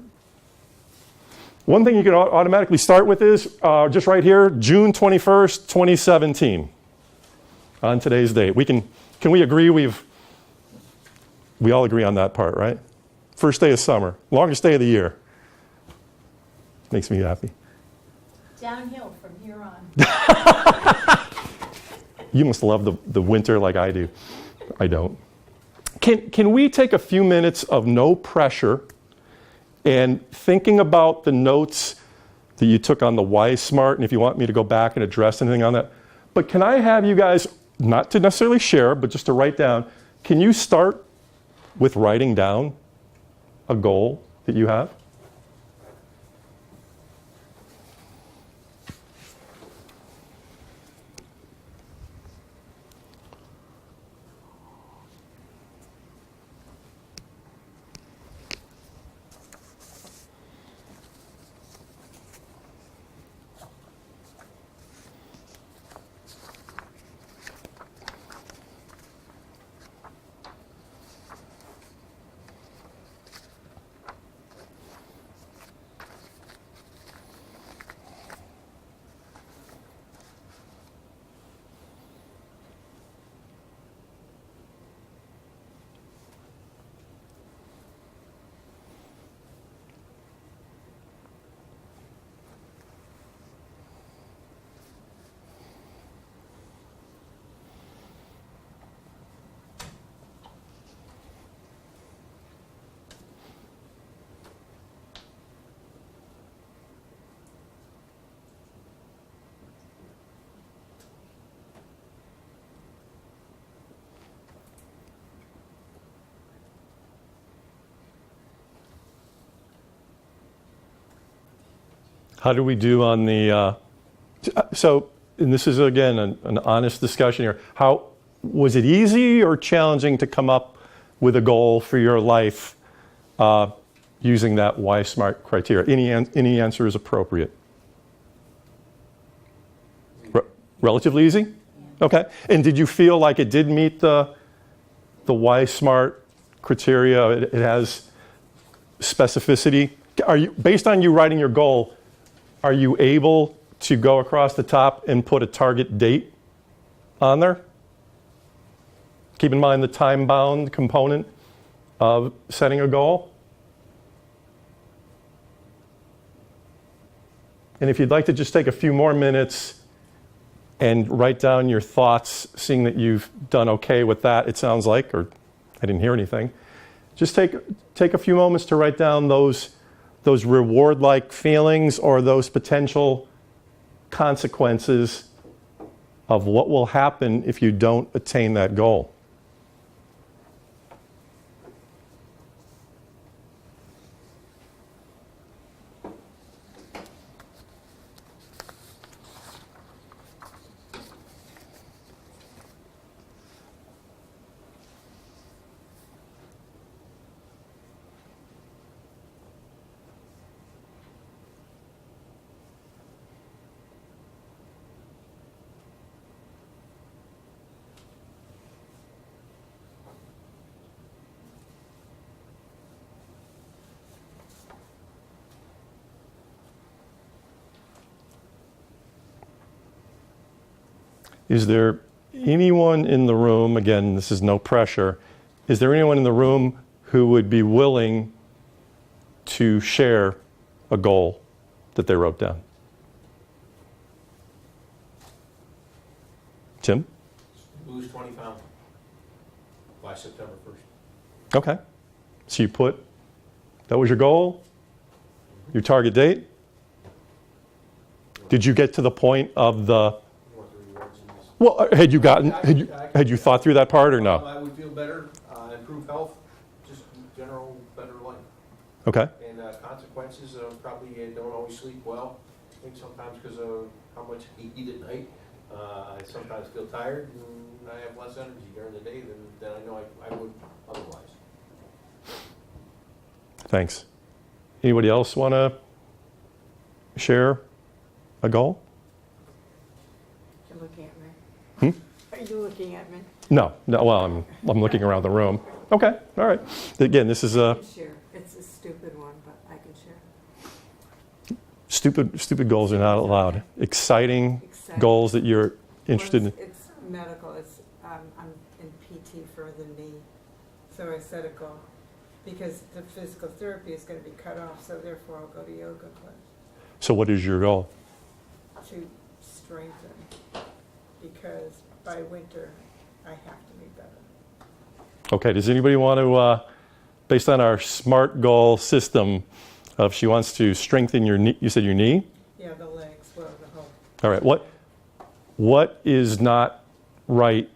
One thing you can automatically start with is just right here, June 21st, 2017, on today's date. Can we agree we all agree on that part, right? First day of summer, longest day of the year. Makes me happy. Downhill from here on. You must love the winter like I do. I don't. Can we take a few minutes of no pressure and thinking about the notes that you took on the Why Smart, and if you want me to go back and address anything on that. But can I have you guys, not to necessarily share, but just to write down, can you start with writing down a goal that you have? How do we do on the, so, and this is again an honest discussion here. How, was it easy or challenging to come up with a goal for your life using that Why Smart criteria? Any answer is appropriate. Relatively easy? Yeah. Okay. And did you feel like it did meet the Why Smart criteria? It has specificity. Are you, based on you writing your goal, are you able to go across the top and put a target date on there? Keep in mind the time-bound component of setting a goal. And if you'd like to just take a few more minutes and write down your thoughts, seeing that you've done okay with that, it sounds like, or I didn't hear anything. Just take a few moments to write down those reward-like feelings or those potential consequences of what will happen if you don't attain that goal. Is there anyone in the room, again, this is no pressure, is there anyone in the room who would be willing to share a goal that they wrote down? Tim? Lose 20 pounds by September 1st. Okay. So you put, that was your goal? Your target date? Did you get to the point of the, well, had you thought through that part or no? I would feel better, improve health, just general better life. Okay. And consequences, probably don't always sleep well. I think sometimes because of how much I eat at night, I sometimes feel tired and I have less energy during the day than I know I would otherwise. Thanks. Anybody else want to share a goal? You're looking at me. Hmm? Are you looking at me? No. Well, I'm looking around the room. Okay. All right. Again, this is I a can share. It's a stupid one, but I can share. stupid goals are not allowed. Exciting goals that you're interested in. It's medical. It's I'm in PT for the knee, so I set a goal because the physical therapy is going to be cut off. So therefore, I'll go to yoga class So what is your goal? to strengthen. Because by winter, I have to be better. Okay, does anybody want to, based on our SMART goal system, if she wants to strengthen your knee, you said your knee? Yeah, the legs, well, the whole. All right, what is not right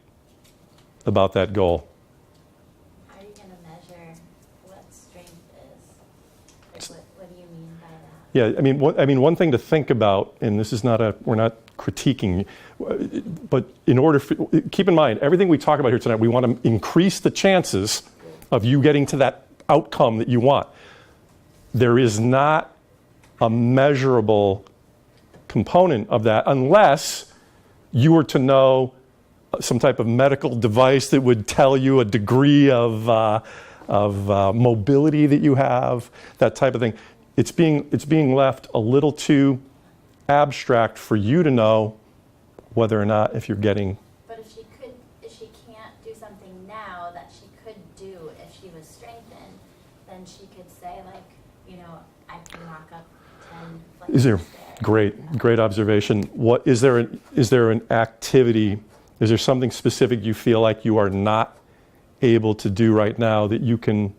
about that goal? How are you gonna measure what strength is? Like, what do you mean by that? Yeah, I mean, one thing to think about, and this is not we're not critiquing, but in order keep in mind, everything we talk about here tonight, we want to increase the chances of you getting to that outcome that you want. There is not a measurable component of that unless you were to know some type of medical device that would tell you a degree of mobility that you have, that type of thing. It's being left a little too abstract for you to know whether or not if you're getting. But if she can't do something now that she could do if she was strengthened, then she could say I can knock up 10 Is there flexors great observation? What is there an activity? Is there something specific you feel like you are not able to do right now that you can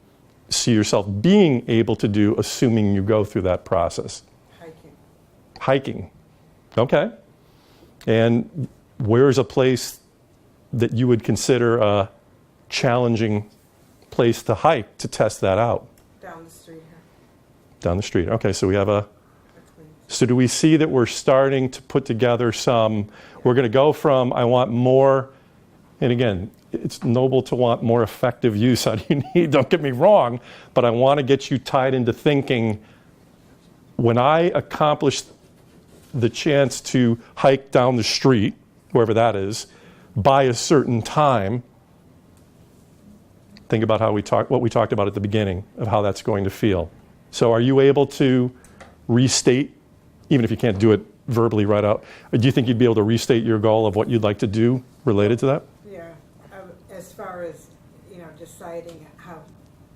see yourself being able to do, assuming you go through that process? Hiking. Okay. And where's a place that you would consider a challenging place to hike to test that out? Down the street here. Down the street. Okay, so we have a So do we see that we're starting to put together some, we're going to go from I want more, and again, it's noble to want more effective use. How do you need, don't get me wrong, but I want to get you tied into thinking, when I accomplish the chance to hike down the street, wherever that is, by a certain time, think about what we talked about at the beginning of how that's going to feel. So are you able to restate, even if you can't do it verbally right out, do you think you'd be able to restate your goal of what you'd like to do related to that? Yeah, as far as, deciding how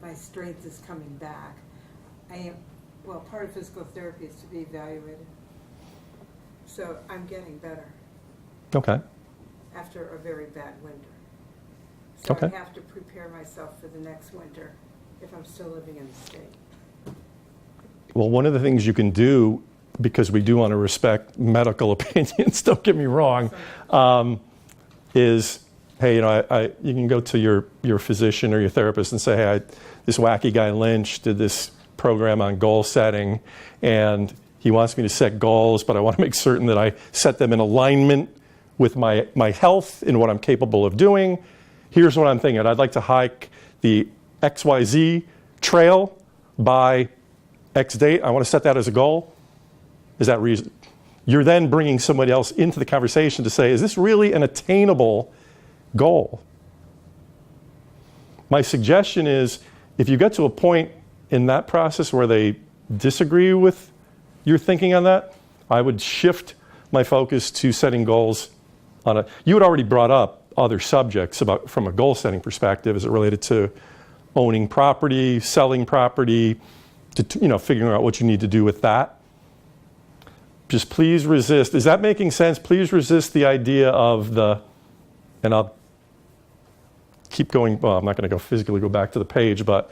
my strength is coming back, part of physical therapy is to be evaluated. So I'm getting better. Okay. After a very bad winter. So Okay. I have to prepare myself for the next winter if I'm still living in the state. Well, one of the things you can do, because we do want to respect medical opinions, don't get me wrong, is, hey, you can go to your physician or your therapist and say, hey, this wacky guy Lynch did this program on goal setting, and he wants me to set goals, but I want to make certain that I set them in alignment with my health and what I'm capable of doing. Here's what I'm thinking. I'd like to hike the XYZ trail by X date. I want to set that as a goal. Is that reason? You're then bringing somebody else into the conversation to say, is this really an attainable goal? My suggestion is, if you get to a point in that process where they disagree with your thinking on that, I would shift my focus to setting goals on you had already brought up other subjects about from a goal setting perspective as it related to owning property, selling property, to, figuring out what you need to do with that. Just please resist. Is that making sense? Please resist the idea of and I'll keep going. Well, I'm not going to physically go back to the page, but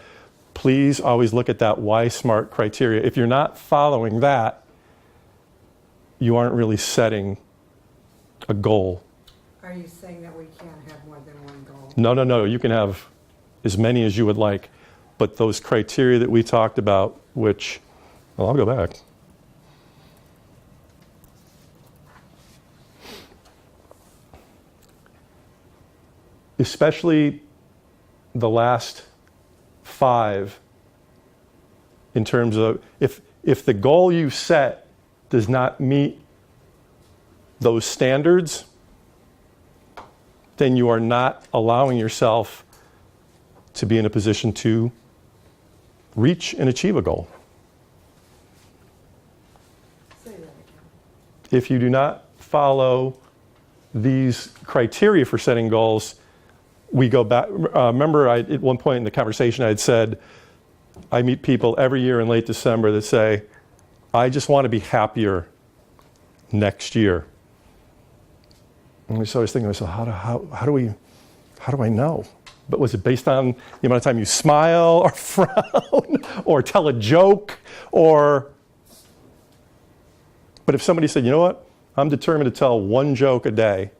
please always look at that why smart criteria. If you're not following that, you aren't really setting a goal. Are you saying that we can't have more than one goal? No. You can have as many as you would like. But those criteria that we talked about, which, well, I'll go back. Especially the last 5, in terms of if the goal you set does not meet those standards, then you are not allowing yourself to be in a position to reach and achieve a goal. Say that again. If you do not follow these criteria for setting goals, we go back. Remember, at one point in the conversation, I had said, I meet people every year in late December that say, I just want to be happier next year. And so I was thinking to myself, how do I know? But was it based on the amount of time you smile or frown or tell a joke? But if somebody said, you know what, I'm determined to tell one joke a day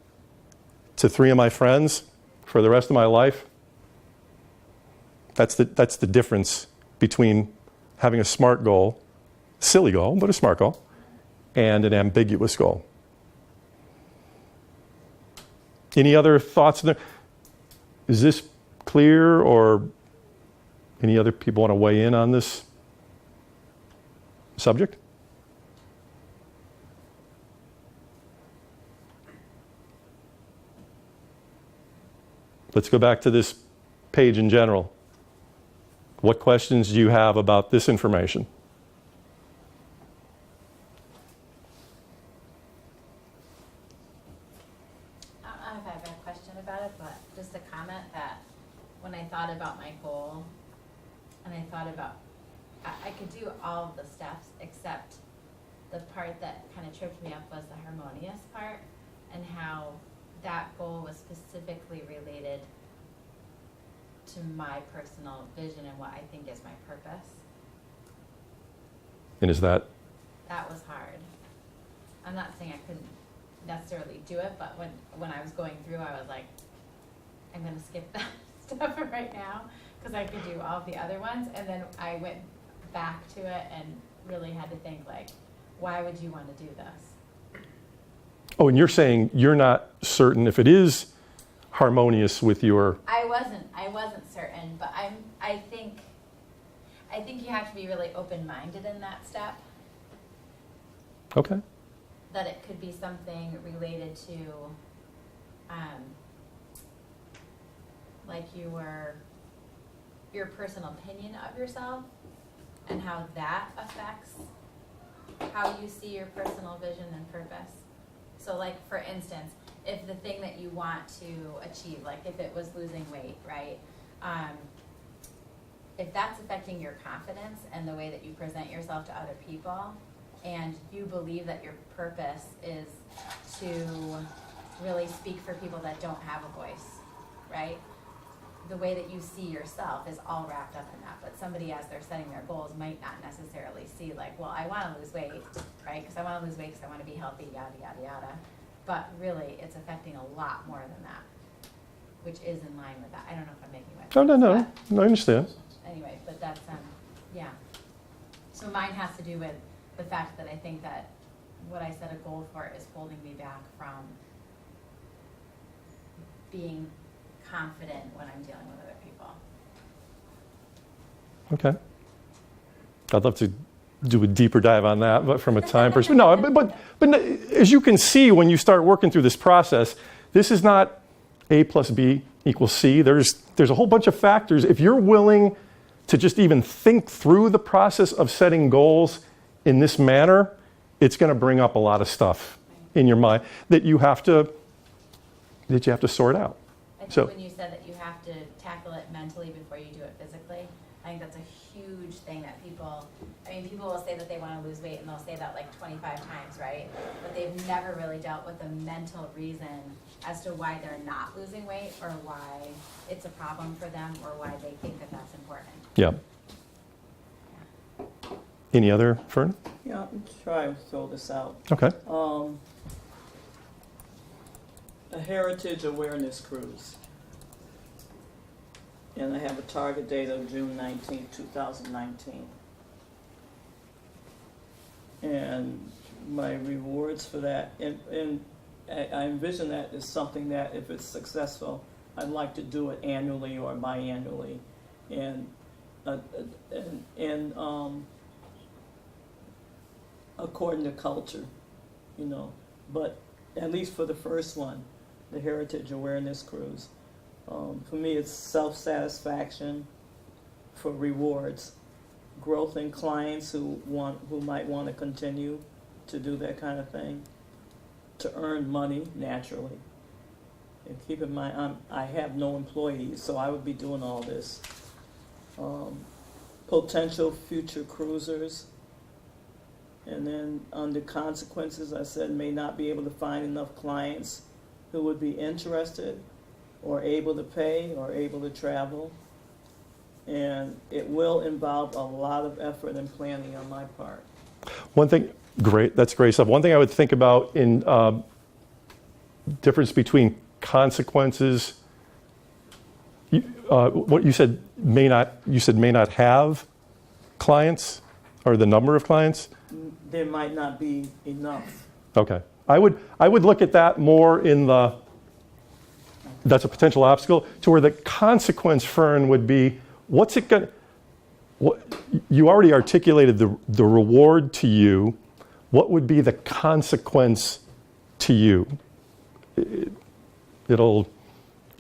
to 3 of my friends for the rest of my life, that's the difference between having a smart goal, silly goal, but a smart goal, and an ambiguous goal. Any other thoughts there? Is this clear, or any other people want to weigh in on this subject? Let's go back to this page in general. What questions do you have about this information? I don't know if I have a question about it, but just a comment that when I thought about my goal, and I thought about, I could do all of the steps except the part that kind of tripped me up was the harmonious part, and how that goal was specifically related to my personal vision and what I think is my purpose. And is that? That was hard. I'm not saying I couldn't necessarily do it, but when I was going through, I was like, I'm going to skip that stuff right now because I could do all the other ones. And then I went back to it and really had to think like, why would you want to do this? Oh, and you're saying you're not certain if it is harmonious with your... I wasn't certain, but I think you have to be really open-minded in that step. Okay. That it could be something related to, like your personal opinion of yourself and how that affects how you see your personal vision and purpose. So like, for instance, if the thing that you want to achieve, like if it was losing weight, right? If that's affecting your confidence and the way that you present yourself to other people, and you believe that your purpose is to really speak for people that don't have a voice, right? The way that you see yourself is all wrapped up in that. But somebody, as they're setting their goals, might not necessarily see like, well, I want to lose weight, right? Because I want to lose weight because I want to be healthy, yada, yada, yada. But really, it's affecting a lot more than that, which is in line with that. I don't know if I'm making my No, I understand. Anyway, but that's, yeah. So mine has to do with the fact that I think that what I set a goal for is holding me back from being confident when I'm dealing with other people. Okay. I'd love to do a deeper dive on that, but from a time perspective, no, but as you can see when you start working through this process, this is not A plus B equals C. There's a whole bunch of factors. If you're willing to just even think through the process of setting goals in this manner, it's going to bring up a lot of stuff in your mind that you have to sort out. I think So when you said that you have to tackle it mentally before you do it physically, I think that's a huge thing that people will say that they want to lose weight and they'll say that like 25 times, right? But they've never really dealt with the mental reason as to why they're not losing weight or why it's a problem for them or why they think that that's important. yeah. Any other, Fern? Yeah, I'm trying to throw this out. Okay. A Heritage Awareness Cruise. And I have a target date of June 19, 2019. And my rewards for that, and I envision that as something that if it's successful, I'd like to do it annually or biannually. And according to culture, but at least for the first one, the Heritage Awareness Cruise. For me, it's self-satisfaction for rewards, growth in clients who might want to continue to do that kind of thing, to earn money naturally. And keep in mind, I have no employees, so I would be doing all this. Potential future cruisers. And then under consequences, I said may not be able to find enough clients who would be interested or able to pay or able to travel. And it will involve a lot of effort and planning on my part. One thing, great, that's great stuff. One thing I would think about in difference between consequences, what you said may not have clients or the number of clients. There might not be enough. Okay. I would look at that more in that's a potential obstacle, to where the consequence, Fern, would be, what's it going to, you already articulated the reward to you. What would be the consequence to you? It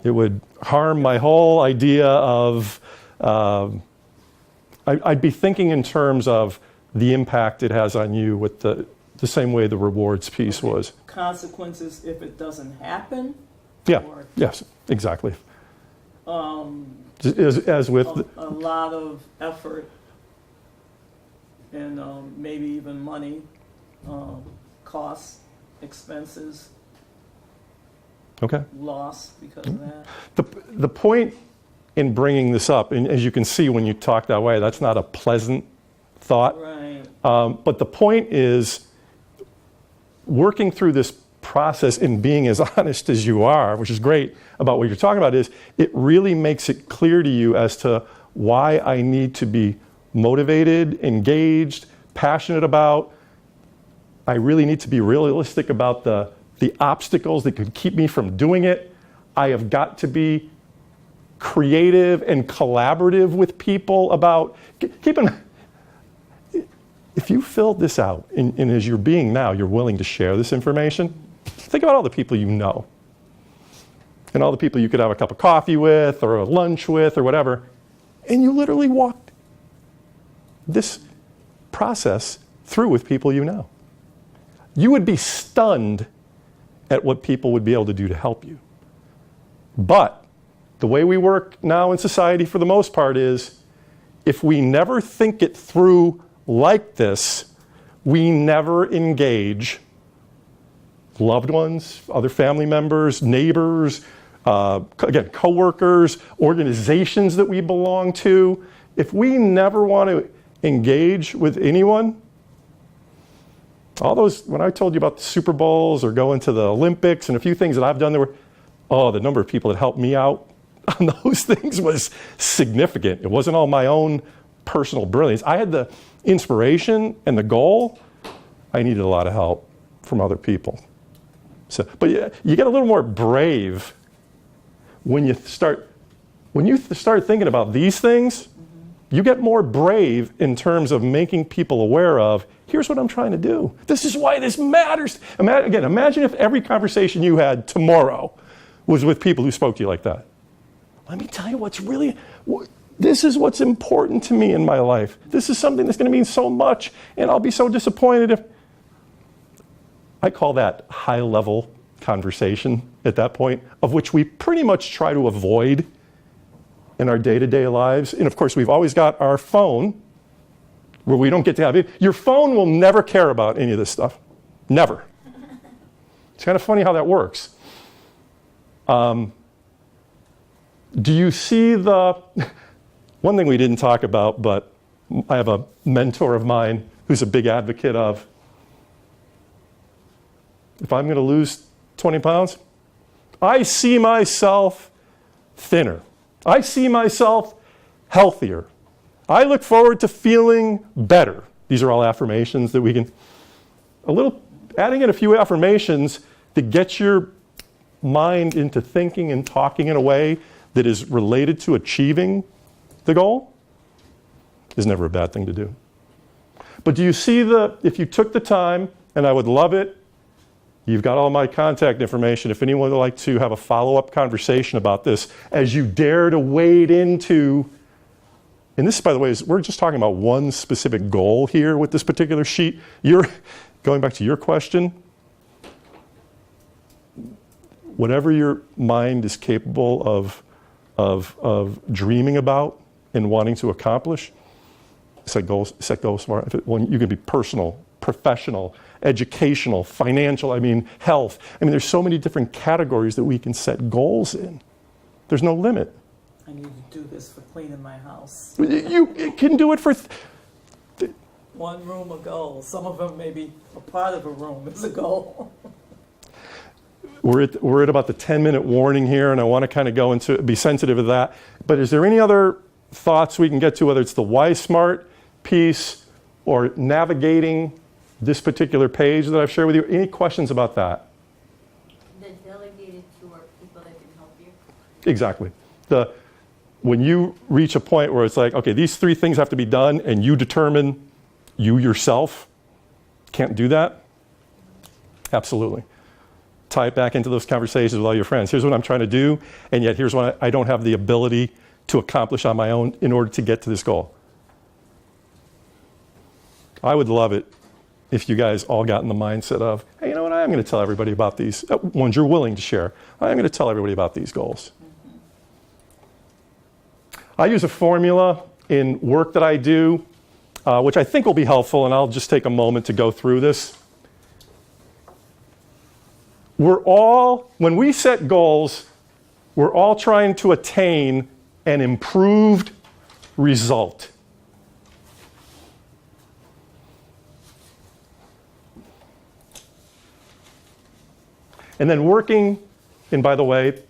would harm my whole idea of, I'd be thinking in terms of the impact it has on you with the same way the rewards piece was. Consequences if it doesn't happen? Yeah, Or, yes, exactly. As with... a lot of effort and maybe even money, costs, expenses, Okay. loss because of that. The point in bringing this up, and as you can see when you talk that way, that's not a pleasant thought. Right. But the point is, working through this process and being as honest as you are, which is great about what you're talking about, is it really makes it clear to you as to why I need to be motivated, engaged, passionate about I really need to be realistic about the obstacles that could keep me from doing it. I have got to be creative and collaborative with people about, keep in mind, if you filled this out, and as you're being now, you're willing to share this information, think about all the people you know. And all the people you could have a cup of coffee with, or a lunch with, or whatever. And you literally walked this process through with people you know. You would be stunned at what people would be able to do to help you. But the way we work now in society for the most part is, if we never think it through like this, we never engage loved ones, other family members, neighbors, again, coworkers, organizations that we belong to. If we never want to engage with anyone, all those, when I told you about the Super Bowls or going to the Olympics and a few things that I've done, there were, the number of people that helped me out on those things was significant. It wasn't all my own personal brilliance. I had the inspiration and the goal. I needed a lot of help from other people. So, but you get a little more brave when you start thinking about these things. You get more brave in terms of making people aware of, here's what I'm trying to do. This is why this matters. Imagine if every conversation you had tomorrow was with people who spoke to you like that. Let me tell you this is what's important to me in my life. This is something that's going to mean so much, and I'll be so disappointed if... I call that high-level conversation at that point, of which we pretty much try to avoid in our day-to-day lives. And of course, we've always got our phone where we don't get to have it. Your phone will never care about any of this stuff. Never. It's kind of funny how that works. Do you see one thing we didn't talk about, but I have a mentor of mine who's a big advocate of, if I'm going to lose 20 pounds, I see myself thinner. I see myself healthier. I look forward to feeling better. These are all affirmations that we can, adding in a few affirmations that get your mind into thinking and talking in a way that is related to achieving the goal is never a bad thing to do. But do you see if you took the time, and I would love it, you've got all my contact information. If anyone would like to have a follow-up conversation about this, as you dare to wade into, and this, by the way, we're just talking about one specific goal here with this particular sheet. Going back to your question, whatever your mind is capable of dreaming about and wanting to accomplish, set goals for it. You can be personal, professional, educational, financial, health. There's so many different categories that we can set goals in. There's no limit. I need to do this for cleaning my house. You can do it for... One room a goal. Some of them may be a part of a room is a goal. We're at about the 10-minute warning here, and I want to kind of be sensitive to that. But is there any other thoughts we can get to, whether it's the Why Smart piece or navigating this particular page that I've shared with you? Any questions about that? The delegated to are people that can help you? Exactly. When you reach a point where it's like, okay, these 3 things have to be done, and you determine you yourself can't do that, absolutely. Tie it back into those conversations with all your friends. Here's what I'm trying to do, and yet here's what I don't have the ability to accomplish on my own in order to get to this goal. I would love it if you guys all got in the mindset of, hey, you know what, I am going to tell everybody about these ones you're willing to share. I am going to tell everybody about these goals. I use a formula in work that I do, which I think will be helpful, and I'll just take a moment to go through this. When we set goals, we're all trying to attain an improved result. And then working, and by the way,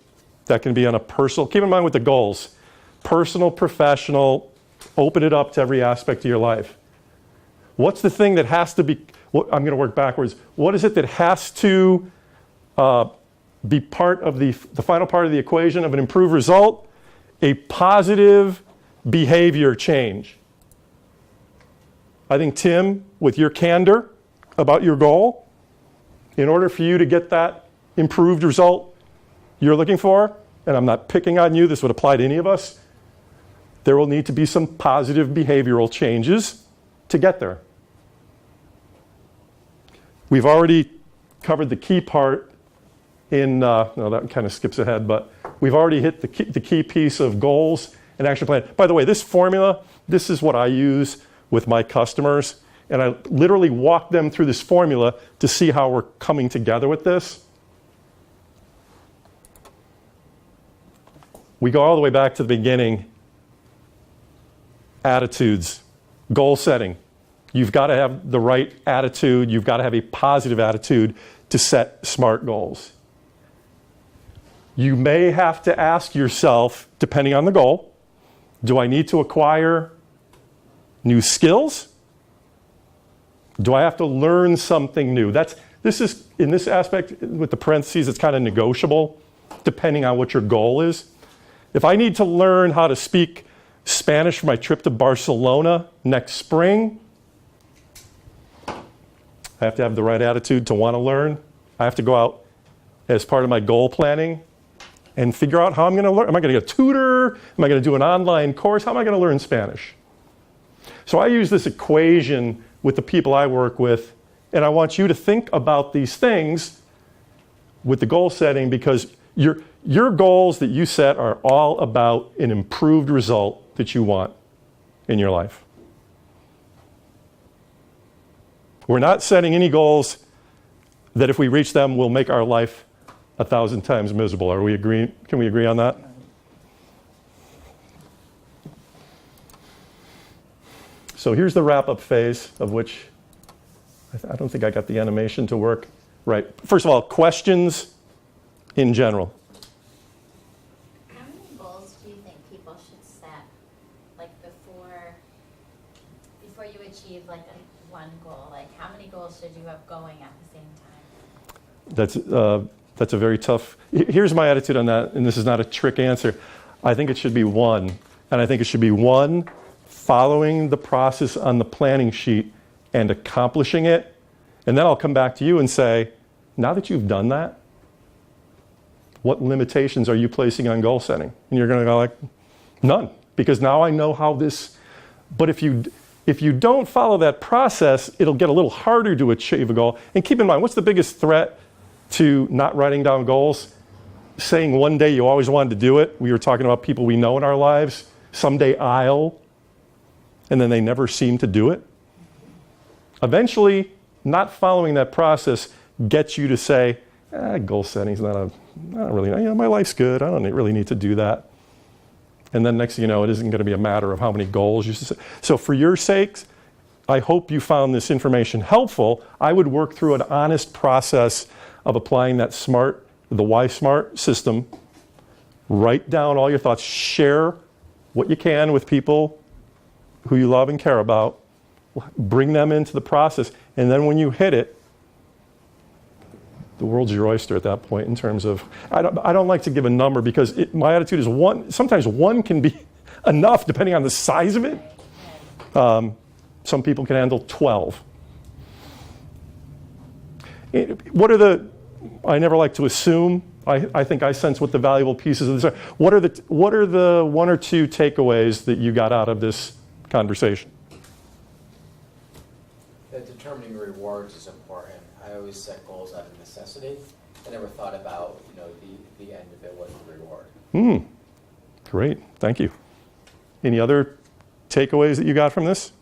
that can be on a personal, keep in mind with the goals, personal, professional, open it up to every aspect of your life. What's the thing that has to be, I'm going to work backwards. What is it that has to be part of the final part of the equation of an improved result? A positive behavior change. I think, Tim, with your candor about your goal, in order for you to get that improved result you're looking for, and I'm not picking on you, this would apply to any of us, there will need to be some positive behavioral changes to get there. We've already covered the key part in, no, that kind of skips ahead, but we've already hit the key piece of goals and action plan. By the way, this formula, this is what I use with my customers, and I literally walk them through this formula to see how we're coming together with this. We go all the way back to the beginning. Attitudes, goal setting. You've got to have the right attitude. You've got to have a positive attitude to set SMART goals. You may have to ask yourself, depending on the goal, do I need to acquire new skills? Do I have to learn something new? This is, in this aspect, with the parentheses, it's kind of negotiable, depending on what your goal is. If I need to learn how to speak Spanish for my trip to Barcelona next spring, I have to have the right attitude to want to learn. I have to go out as part of my goal planning and figure out how I'm going to learn. Am I going to get a tutor? Am I going to do an online course? How am I going to learn Spanish? So I use this equation with the people I work with, and I want you to think about these things with the goal setting, because your goals that you set are all about an improved result that you want in your life. We're not setting any goals that if we reach them will make our life 1,000 times miserable. Are we agree? Can we agree on that? So here's the wrap-up phase, of which I don't think I got the animation to work right. First of all, questions in general. How many goals do you think people should set, like before you achieve like one goal? Like how many goals should you have going at the same time? That's a very tough. Here's my attitude on that, and this is not a trick answer. I think it should be one, and I think it should be one following the process on the planning sheet and accomplishing it, and then I'll come back to you and say, now that you've done that, what limitations are you placing on goal setting? And you're going to go like, none, because now I know how this. But if you don't follow that process, it'll get a little harder to achieve a goal. And keep in mind, what's the biggest threat to not writing down goals? Saying one day you always wanted to do it. We were talking about people we know in our lives. Someday I'll, and then they never seem to do it. Eventually, not following that process gets you to say, goal setting's not really, my life's good. I don't really need to do that. And then next thing you know, it isn't going to be a matter of how many goals you set. So for your sakes, I hope you found this information helpful. I would work through an honest process of applying that SMART, the Y SMART system. Write down all your thoughts. Share what you can with people who you love and care about. Bring them into the process. And then when you hit it, the world's your oyster at that point in terms of, I don't like to give a number because my attitude is one, sometimes one can be enough depending on the size of it. Some people can handle 12. I never like to assume. I think I sense what the valuable pieces of this are. What are the one or two takeaways that you got out of this conversation? That determining rewards is important. I always set goals out of necessity. I never thought about, the end of it was the reward. Great, thank you. Any other takeaways that you got from this?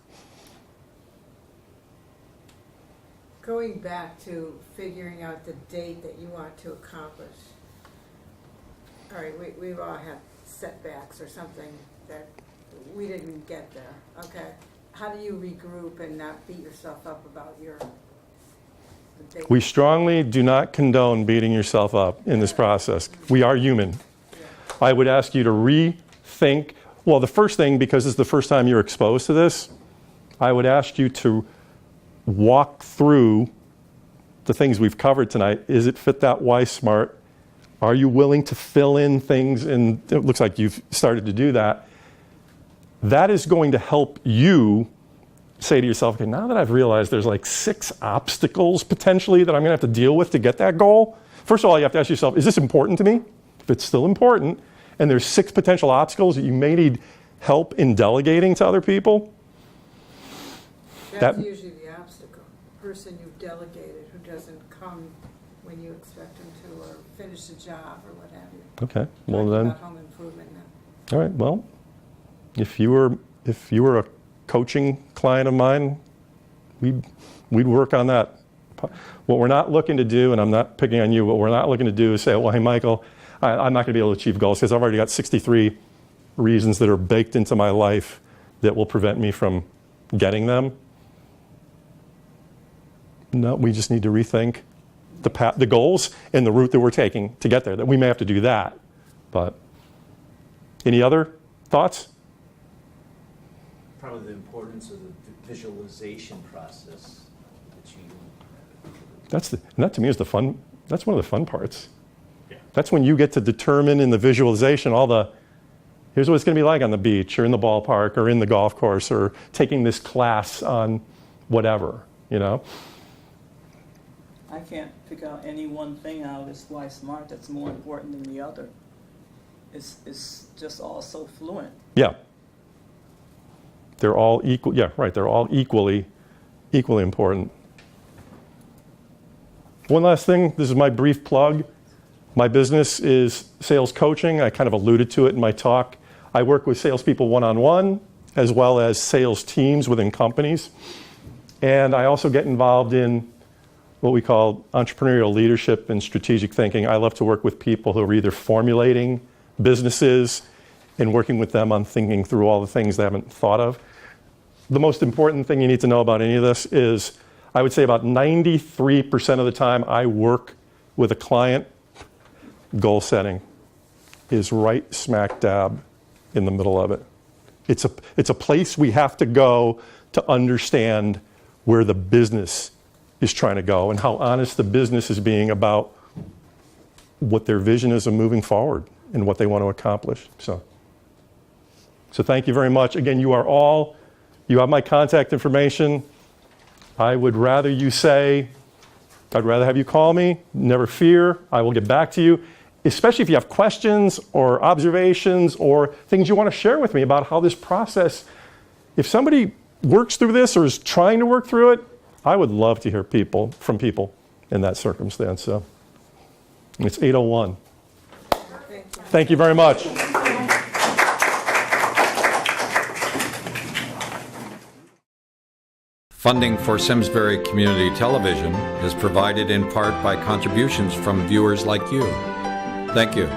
Going back to figuring out the date that you want to accomplish. All right, we've all had setbacks or something that we didn't get there, okay? How do you regroup and not beat yourself up about the date? We strongly do not condone beating yourself up in this process. We are human. I would ask you to rethink. Well, the first thing, because it's the first time you're exposed to this, I would ask you to walk through the things we've covered tonight. Is it fit that why smart? Are you willing to fill in things? And it looks like you've started to do that. That is going to help you say to yourself, okay, now that I've realized there's like 6 obstacles potentially that I'm going to have to deal with to get that goal. First of all, you have to ask yourself, is this important to me? If it's still important, and there's 6 potential obstacles that you may need help in delegating to other people. That's usually the obstacle. Person you've delegated who doesn't come when you expect them to, or finish a job, or what have you. Okay, well Talking then, about home improvement now. all right, well, if you were a coaching client of mine, we'd work on that. What we're not looking to do, and I'm not picking on you, what we're not looking to do is say, well, hey, Michael, I'm not going to be able to achieve goals because I've already got 63 reasons that are baked into my life that will prevent me from getting them. No, we just need to rethink the goals and the route that we're taking to get there. That we may have to do that. But any other thoughts? Probably the importance of the visualization process. That to me is the fun. That's one of the fun parts. Yeah. That's when you get to determine in the visualization here's what it's going to be like on the beach or in the ballpark or in the golf course or taking this class on whatever, you know. I can't pick out any one thing out as why smart that's more important than the other. It's just all so fluent. Yeah. They're all equal. Yeah, right. They're all equally important. One last thing. This is my brief plug. My business is sales coaching. I kind of alluded to it in my talk. I work with salespeople one-on-one as well as sales teams within companies. And I also get involved in what we call entrepreneurial leadership and strategic thinking. I love to work with people who are either formulating businesses and working with them on thinking through all the things they haven't thought of. The most important thing you need to know about any of this is I would say about 93% of the time I work with a client, goal setting is right smack dab in the middle of it. It's a place we have to go to understand where the business is trying to go and how honest the business is being about what their vision is of moving forward and what they want to accomplish. So thank you very much. Again, you have my contact information. I would rather you say, I'd rather have you call me. Never fear. I will get back to you, especially if you have questions or observations or things you want to share with me about how this process, if somebody works through this or is trying to work through it, I would love to hear from people in that circumstance. So it's 8:01. Thank you very much. Funding for Simsbury Community Television is provided in part by contributions from viewers like you. Thank you.